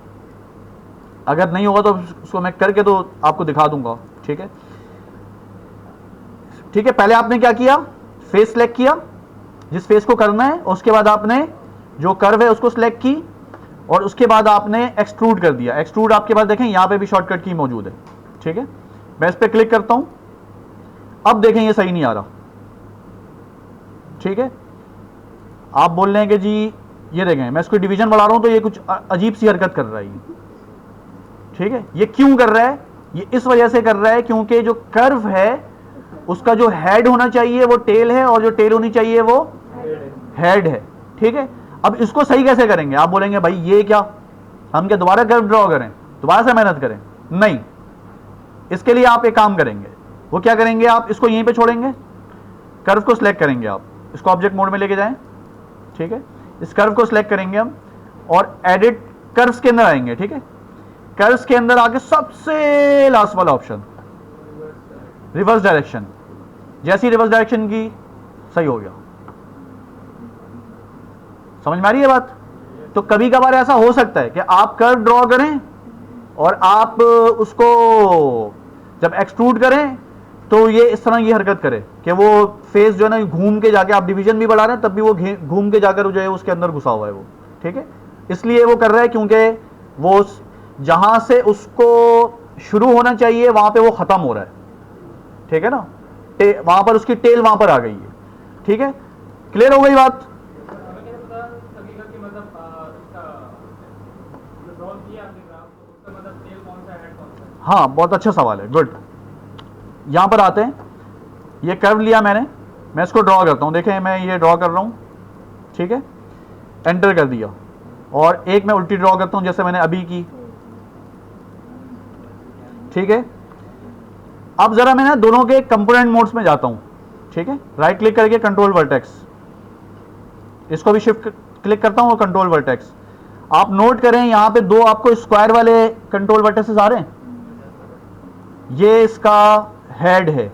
अगर नहीं होगा तो उसको मैं करके तो आपको दिखा दूंगा, ठीक है। ठीक है, पहले आपने क्या किया, फेस सेलेक्ट किया जिस फेस को करना है, उसके बाद आपने जो कर्व है उसको सिलेक्ट की, और उसके बाद आपने एक्सट्रूड कर दिया। एक्सट्रूड आपके पास देखें यहां पे भी शॉर्टकट की मौजूद है, ठीक है, मैं इस पर क्लिक करता हूं, अब देखें ये सही नहीं आ रहा। ठीक है, आप बोल रहे हैं कि जी ये देखें मैं इसको डिवीजन बढ़ा रहा हूं तो ये कुछ अजीब सी हरकत कर रहा है। ठीक है, ये क्यों कर रहा है? ये इस वजह से कर रहा है क्योंकि जो कर्व है उसका जो हेड होना चाहिए वो टेल है, और जो टेल होनी चाहिए वो हेड है। ठीक है, अब इसको सही कैसे करेंगे? आप बोलेंगे भाई ये क्या, हम क्या दोबारा कर्व ड्रॉ करें, दोबारा से मेहनत करें? नहीं, इसके लिए आप एक काम करेंगे। वो क्या करेंगे? आप इसको यहीं पे छोड़ेंगे, कर्व को सिलेक्ट करेंगे, आप इसको ऑब्जेक्ट मोड में लेके जाएं। ठीक है, इस कर्व को सिलेक्ट करेंगे हम और एडिट कर्व्स के अंदर आएंगे। ठीक है, कर्व्स के अंदर आके सबसे लास्ट वाला ऑप्शन रिवर्स डायरेक्शन, जैसी रिवर्स डायरेक्शन की सही हो गया। समझ में आ रही है बात? तो कभी कभार ऐसा हो सकता है कि आप कर्व ड्रॉ करें और आप उसको जब एक्सट्रूड करें तो ये इस तरह की हरकत करे कि वो फेस जो है ना घूम के जाके, आप डिवीजन भी बढ़ा रहे हैं तब भी वो घूम के जाकर जो है उसके अंदर घुसा हुआ है वो। ठीक है, इसलिए वो कर रहा है क्योंकि वो जहां से उसको शुरू होना चाहिए वहां पे वो खत्म हो रहा है। ठीक है ना, वहां पर उसकी टेल वहां पर आ गई है। ठीक है, क्लियर हो गई बात? हाँ, बहुत अच्छा सवाल है, गुड। यहां पर आते हैं, ये कर्व लिया मैंने, मैं इसको ड्रॉ करता हूं। देखें मैं ये ड्रॉ कर रहा हूं, ठीक है, एंटर कर दिया, और एक मैं उल्टी ड्रॉ करता हूं जैसे मैंने अभी की। ठीक है, अब जरा मैं ना दोनों के कंपोनेंट मोड्स में जाता हूं। ठीक है, राइट क्लिक करके कंट्रोल वर्टेक्स, इसको भी शिफ्ट क्लिक करता हूं और कंट्रोल वर्टेक्स। आप नोट करें यहां पे दो आपको स्क्वायर वाले कंट्रोल वर्टेक्सेस आ रहे हैं, ये इसका हेड है,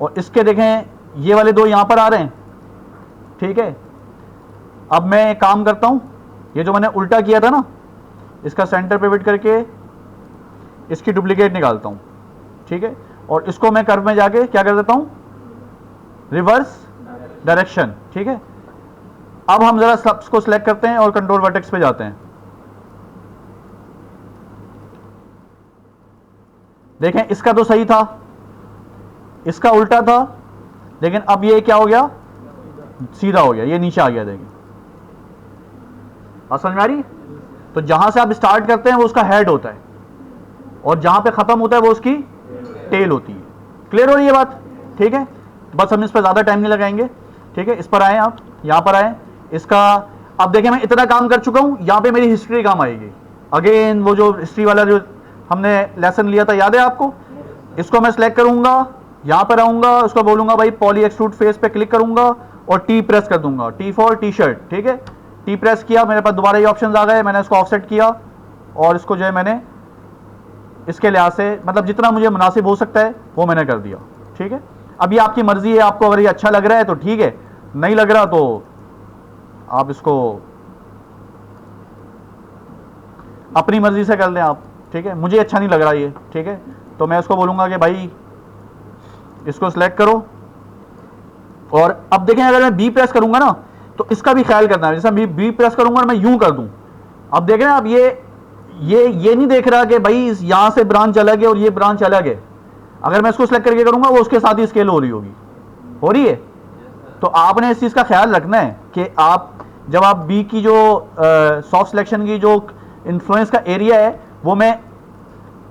और इसके देखें ये वाले दो यहां पर आ रहे हैं। ठीक है, अब मैं एक काम करता हूं, ये जो मैंने उल्टा किया था ना, इसका सेंटर पिवट करके इसकी डुप्लीकेट निकालता हूं। ठीक है, और इसको मैं कर्व में जाके क्या कर देता हूं, रिवर्स डायरेक्शन। ठीक है, अब हम जरा सबस को सिलेक्ट करते हैं और कंट्रोल वर्टेक्स पे जाते हैं। देखें इसका तो सही था, इसका उल्टा था, लेकिन अब ये क्या हो गया, सीधा हो गया, ये नीचे आ गया। देखें समझ में आ रही? तो जहां से आप स्टार्ट करते हैं वो उसका हेड होता है, और जहां पे खत्म होता है वो उसकी टेल होती है। क्लियर हो रही है बात? ठीक है, बस हम इस पर ज्यादा टाइम नहीं लगाएंगे। ठीक है, इस पर आए, आप यहां पर आए, इसका अब देखें मैं इतना काम कर चुका हूं, यहां पे मेरी हिस्ट्री काम आएगी। अगेन वो जो हिस्ट्री वाला जो हमने लेसन लिया था, याद है आपको? इसको मैं सिलेक्ट करूंगा, यहां पर आऊंगा, उसको बोलूंगा भाई पॉली एक्सट्रूड फेस पे क्लिक करूंगा और टी प्रेस कर दूंगा, टी फॉर टी शर्ट। ठीक है, टी प्रेस किया, मेरे पास दोबारा ये ऑप्शंस आ गए, मैंने इसको ऑफसेट किया और इसको जो है मैंने इसके लिहाज से मतलब जितना मुझे मुनासिब हो सकता है वो मैंने कर दिया। ठीक है, अब ये आपकी मर्जी है, आपको अगर ये अच्छा लग रहा है तो ठीक है, नहीं लग रहा तो आप इसको अपनी मर्जी से कर लें आप। ठीक है, मुझे अच्छा नहीं लग रहा ये। ठीक है, तो मैं इसको बोलूंगा कि भाई इसको सिलेक्ट करो, और अब देखें अगर मैं बी प्रेस करूंगा ना तो इसका भी ख्याल करना है, जैसा बी प्रेस करूंगा और मैं यूं कर दूं, अब देख रहे हैं आप ये नहीं देख रहा कि भाई यहां से ब्रांच अलग है और ये ब्रांच अलग है। अगर मैं इसको सिलेक्ट करके करूंगा वो उसके साथ ही स्केल हो रही होगी, हो रही है। तो आपने इस चीज का ख्याल रखना है कि आप जब आप बी की जो सॉफ्ट सिलेक्शन की जो इन्फ्लुएंस का एरिया है वो मैं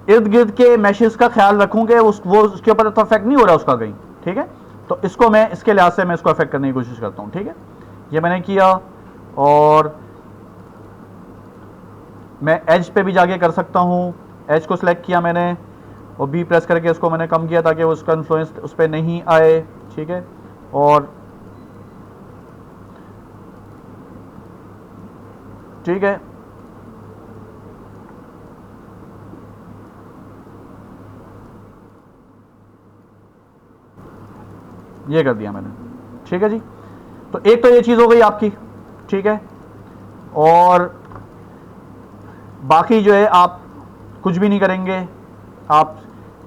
इर्द गिर्द के मैशेस का ख्याल रखूं कि वो उसके ऊपर तो अफेक्ट नहीं हो रहा उसका कहीं। ठीक है, तो इसको मैं इसके लिहाज से मैं इसको अफेक्ट करने की कोशिश करता हूं। ठीक है, ये मैंने किया, और मैं एज पे भी जाके कर सकता हूं। एज को सिलेक्ट किया मैंने और बी प्रेस करके उसको मैंने कम किया ताकि उसका इन्फ्लुएंस उस पर नहीं आए। ठीक है, और ठीक है, ये कर दिया मैंने। ठीक है जी, तो एक तो ये चीज हो गई आपकी। ठीक है, और बाकी जो है आप कुछ भी नहीं करेंगे, आप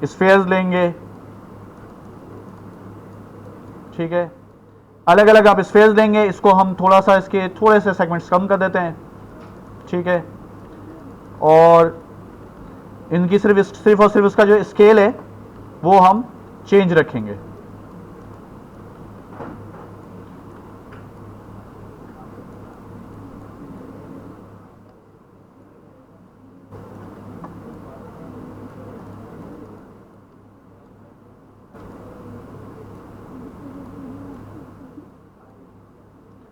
स्फेयर्स लेंगे। ठीक है, अलग अलग आप स्फेयर्स लेंगे, इसको हम थोड़ा सा इसके थोड़े से सेगमेंट्स कम कर देते हैं। ठीक है, और इनकी सिर्फ और सिर्फ इसका जो स्केल है वो हम चेंज रखेंगे।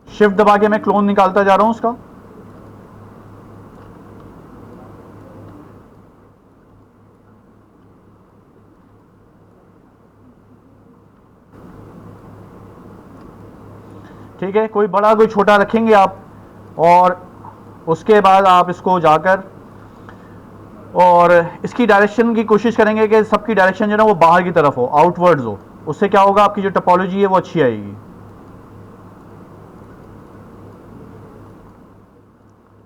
शिफ्ट दबा के मैं क्लोन निकालता जा रहा हूं उसका। ठीक है, कोई बड़ा कोई छोटा रखेंगे आप, और उसके बाद आप इसको जाकर और इसकी डायरेक्शन की कोशिश करेंगे कि सबकी डायरेक्शन जो है ना वो बाहर की तरफ हो, आउटवर्ड्स हो। उससे क्या होगा, आपकी जो टोपोलॉजी है वो अच्छी आएगी।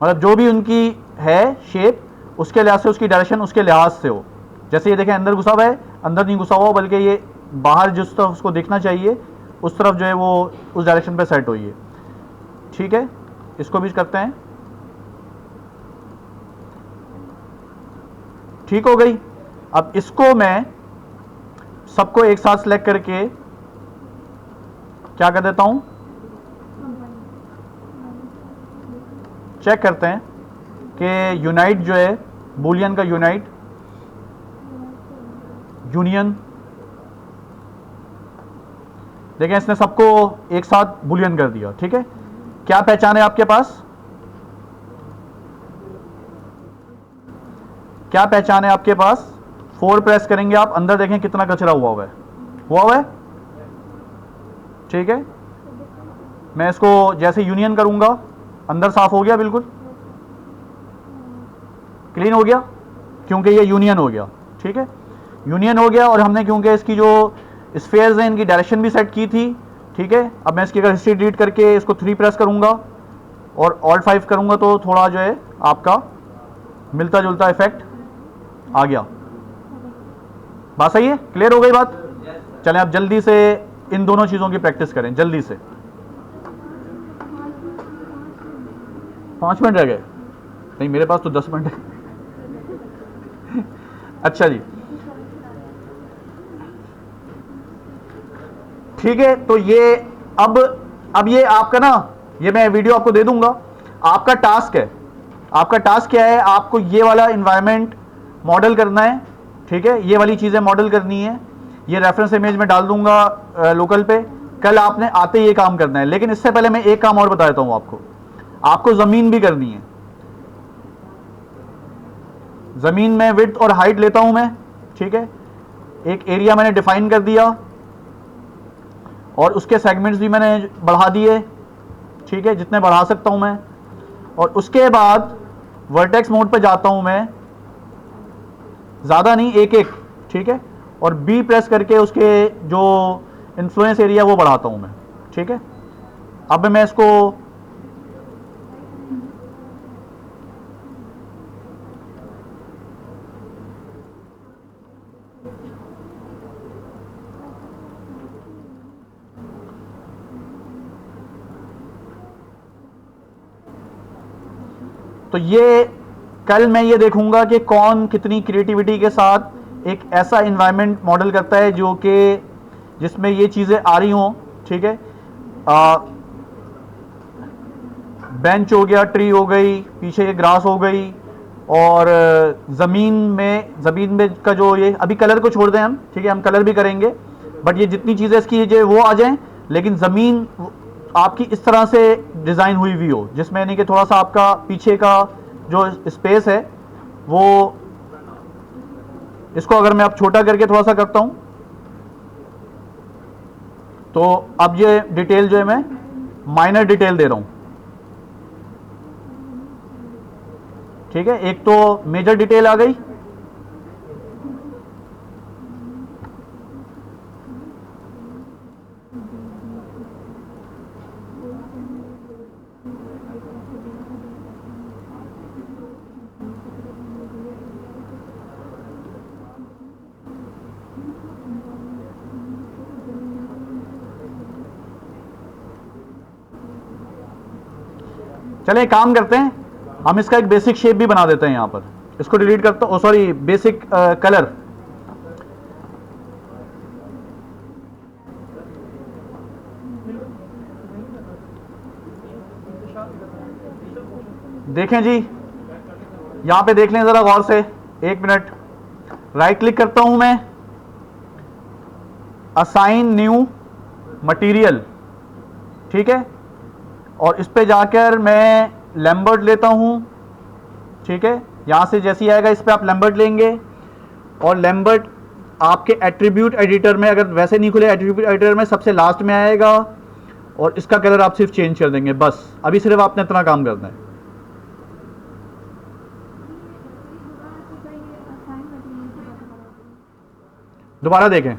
मतलब जो भी उनकी है शेप, उसके लिहाज से उसकी डायरेक्शन उसके लिहाज से हो। जैसे ये देखें अंदर घुसा हुआ है, अंदर नहीं घुसा हुआ, बल्कि ये बाहर जिस तरफ उसको देखना चाहिए उस तरफ जो है वो उस डायरेक्शन पे सेट हुई है। ठीक है, इसको भी करते हैं। ठीक हो गई। अब इसको मैं सबको एक साथ सिलेक्ट करके क्या कर देता हूं, चेक करते हैं कि यूनाइट जो है, बूलियन का यूनाइट, यूनियन, देखें इसने सबको एक साथ बूलियन कर दिया। ठीक है, क्या पहचान है आपके पास, क्या पहचान है आपके पास? 4 प्रेस करेंगे आप, अंदर देखें कितना कचरा हुआ है। ठीक है, मैं इसको जैसे यूनियन करूंगा, अंदर साफ हो गया, बिल्कुल क्लीन हो गया, क्योंकि ये यूनियन हो गया। ठीक है, यूनियन हो गया, और हमने क्योंकि इसकी जो स्फेयर्स हैं इनकी डायरेक्शन भी सेट की थी। ठीक है, अब मैं इसकी अगर हिस्ट्री डिलीट करके इसको 3 प्रेस करूंगा और Alt 5 करूंगा तो थोड़ा जो है आपका मिलता जुलता इफेक्ट आ गया। बात सही है, क्लियर हो गई बात? चलें अब जल्दी से इन दोनों चीजों की प्रैक्टिस करें, जल्दी से। 5 मिनट रह गए? नहीं, मेरे पास तो 10 मिनट है। अच्छा जी, ठीक है, तो ये अब ये आपका ना, ये मैं वीडियो आपको दे दूंगा। आपका टास्क है, आपका टास्क क्या है, आपको ये वाला इन्वायरमेंट मॉडल करना है। ठीक है, ये वाली चीजें मॉडल करनी है। ये रेफरेंस इमेज में डाल दूंगा लोकल पे। कल आपने आते ये काम करना है, लेकिन इससे पहले मैं एक काम और बता देता हूं आपको जमीन भी करनी है। जमीन में विड्थ और हाइट लेता हूं मैं। ठीक है, एक एरिया मैंने डिफाइन कर दिया और उसके सेगमेंट्स भी मैंने बढ़ा दिए। ठीक है, जितने बढ़ा सकता हूं मैं, और उसके बाद वर्टेक्स मोड पे जाता हूं मैं, ज्यादा नहीं, एक एक। ठीक है, और बी प्रेस करके उसके जो इन्फ्लुएंस एरिया वो बढ़ाता हूं मैं। ठीक है, अब मैं इसको तो ये कल मैं ये देखूंगा कि कौन कितनी क्रिएटिविटी के साथ एक ऐसा इन्वायरमेंट मॉडल करता है जो कि जिसमें ये चीजें आ रही हों। ठीक है, बेंच हो गया, ट्री हो गई, पीछे ये ग्रास हो गई, और जमीन में का जो ये अभी कलर को छोड़ दें हम। ठीक है, हम कलर भी करेंगे, बट ये जितनी चीजें इसकी जो वो आ जाएं, लेकिन जमीन आपकी इस तरह से डिजाइन हुई हुई हो, जिसमें यानी कि थोड़ा सा आपका पीछे का जो स्पेस है वो, इसको अगर मैं अब छोटा करके थोड़ा सा करता हूं तो अब ये डिटेल जो है मैं माइनर डिटेल दे रहा हूं। ठीक है, एक तो मेजर डिटेल आ गई, चलें काम करते हैं, हम इसका एक बेसिक शेप भी बना देते हैं यहां पर। इसको डिलीट करता हूँ, सॉरी बेसिक कलर। देखें जी, यहां पे देख लें जरा गौर से, एक मिनट। राइट क्लिक करता हूं मैं, असाइन न्यू मटेरियल, ठीक है, और इस पे जाकर मैं लैम्बर्ट लेता हूं, ठीक है। यहां से जैसे ही आएगा इस पे आप लैम्बर्ट लेंगे, और लैम्बर्ट आपके एट्रीब्यूट एडिटर में, अगर वैसे नहीं खुले एट्रीब्यूट एडिटर में सबसे लास्ट में आएगा, और इसका कलर आप सिर्फ चेंज कर देंगे, बस अभी सिर्फ आपने इतना काम करना है। दोबारा देखें,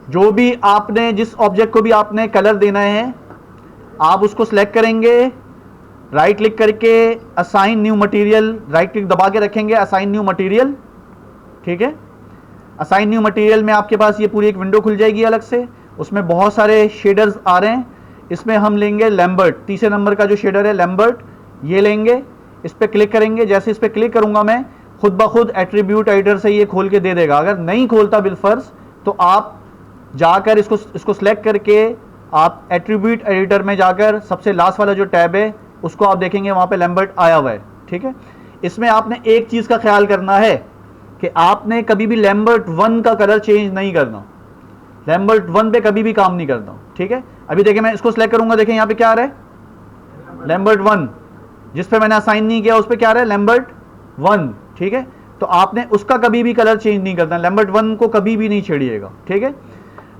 जो भी आपने, जिस ऑब्जेक्ट को भी आपने कलर देना है, आप उसको सिलेक्ट करेंगे, राइट क्लिक करके assign new material, right click दबा के रखेंगे, असाइन न्यू मटेरियल, ठीक है। असाइन न्यू मटेरियल में आपके पास ये पूरी एक विंडो खुल जाएगी अलग से, उसमें बहुत सारे शेडर्स आ रहे हैं। इसमें हम लेंगे लैम्बर्ट, तीसरे नंबर का जो शेडर है लैम्बर्ट, ये लेंगे, इस पर क्लिक करेंगे। जैसे इस पर क्लिक करूंगा मैं, खुद ब खुद एट्रीब्यूट एडिटर से ये खोल के दे देगा। अगर नहीं खोलता बिलफर्ज तो आप जाकर इसको सिलेक्ट करके आप एट्रीब्यूट एडिटर में जाकर सबसे लास्ट वाला जो टैब है उसको आप देखेंगे, वहां पे लैम्बर्ट आया हुआ है, ठीक है। इसमें आपने एक चीज का ख्याल करना है कि आपने कभी भी लैम्बर्ट 1 का कलर चेंज नहीं करना, लैम्बर्ट 1 पे कभी भी काम नहीं करना, ठीक है। अभी देखिए मैं इसको सिलेक्ट करूंगा, देखें यहां पे क्या आ रहा है, लैम्बर्ट 1, जिस पे मैंने असाइन नहीं किया उस पे क्या आ रहा है, लैम्बर्ट 1, ठीक है। तो आपने उसका कभी भी कलर चेंज नहीं करना, लैम्बर्ट 1 को कभी भी नहीं छेड़िएगा, ठीक है।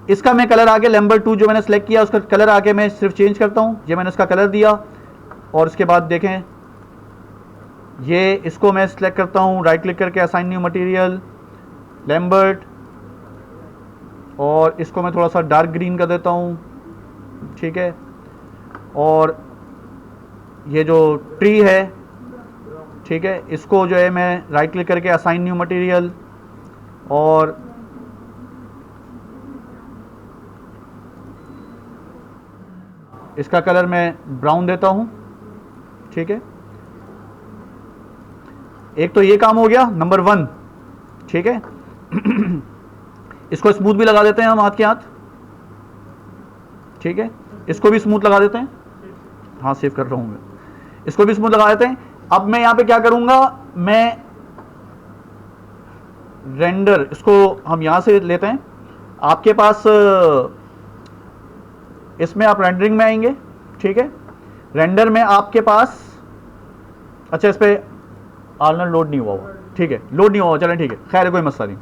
इसका मैं कलर आगे लैम्बर्ट 2 जो मैंने सेलेक्ट किया उसका कलर आगे मैं सिर्फ चेंज करता हूं, ये मैंने उसका कलर दिया, और उसके बाद देखें ये इसको मैं सिलेक्ट करता हूं, राइट क्लिक करके असाइन न्यू मटेरियल, लैम्बर्ट, और इसको मैं थोड़ा सा डार्क ग्रीन कर देता हूं, ठीक है। और ये जो ट्री है, ठीक है, इसको जो है मैं राइट क्लिक करके असाइन न्यू मटेरियल, और इसका कलर मैं ब्राउन देता हूं, ठीक है। एक तो ये काम हो गया नंबर 1, ठीक है। इसको स्मूथ भी लगा देते हैं हम हाथ के हाथ, ठीक है। इसको भी स्मूथ लगा देते हैं, हाँ सेव कर रहा हूं मैं, इसको भी स्मूथ लगा देते हैं। अब मैं यहां पे क्या करूंगा, मैं रेंडर, इसको हम यहां से लेते हैं, आपके पास इसमें आप रेंडरिंग में आएंगे, ठीक है। रेंडर में आपके पास, अच्छा इस पे आर्नर लोड नहीं हुआ, ठीक है, लोड नहीं हुआ, चलें ठीक है, खैर कोई मसला नहीं।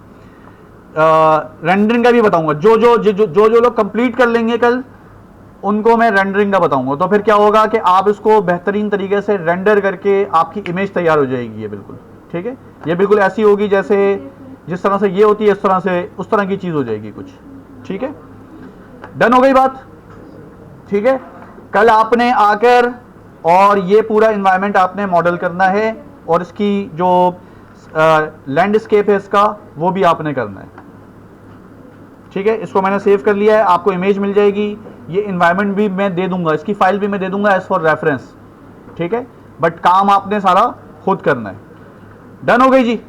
रेंडरिंग का भी बताऊंगा, जो जो जो जो जो, जो लोग कंप्लीट कर लेंगे कल उनको मैं रेंडरिंग का बताऊंगा। तो फिर क्या होगा कि आप इसको बेहतरीन तरीके से रेंडर करके आपकी इमेज तैयार हो जाएगी, ये बिल्कुल ठीक है। ये बिल्कुल ऐसी होगी जैसे जिस तरह से ये होती है, इस तरह से उस तरह की चीज़ हो जाएगी कुछ, ठीक है। डन हो गई बात, ठीक है। कल आपने आकर और ये पूरा इन्वायरमेंट आपने मॉडल करना है, और इसकी जो लैंडस्केप है इसका वो भी आपने करना है, ठीक है। इसको मैंने सेव कर लिया है, आपको इमेज मिल जाएगी, ये इन्वायरमेंट भी मैं दे दूंगा, इसकी फाइल भी मैं दे दूंगा एज फॉर रेफरेंस, ठीक है। बट काम आपने सारा खुद करना है। डन हो गई जी।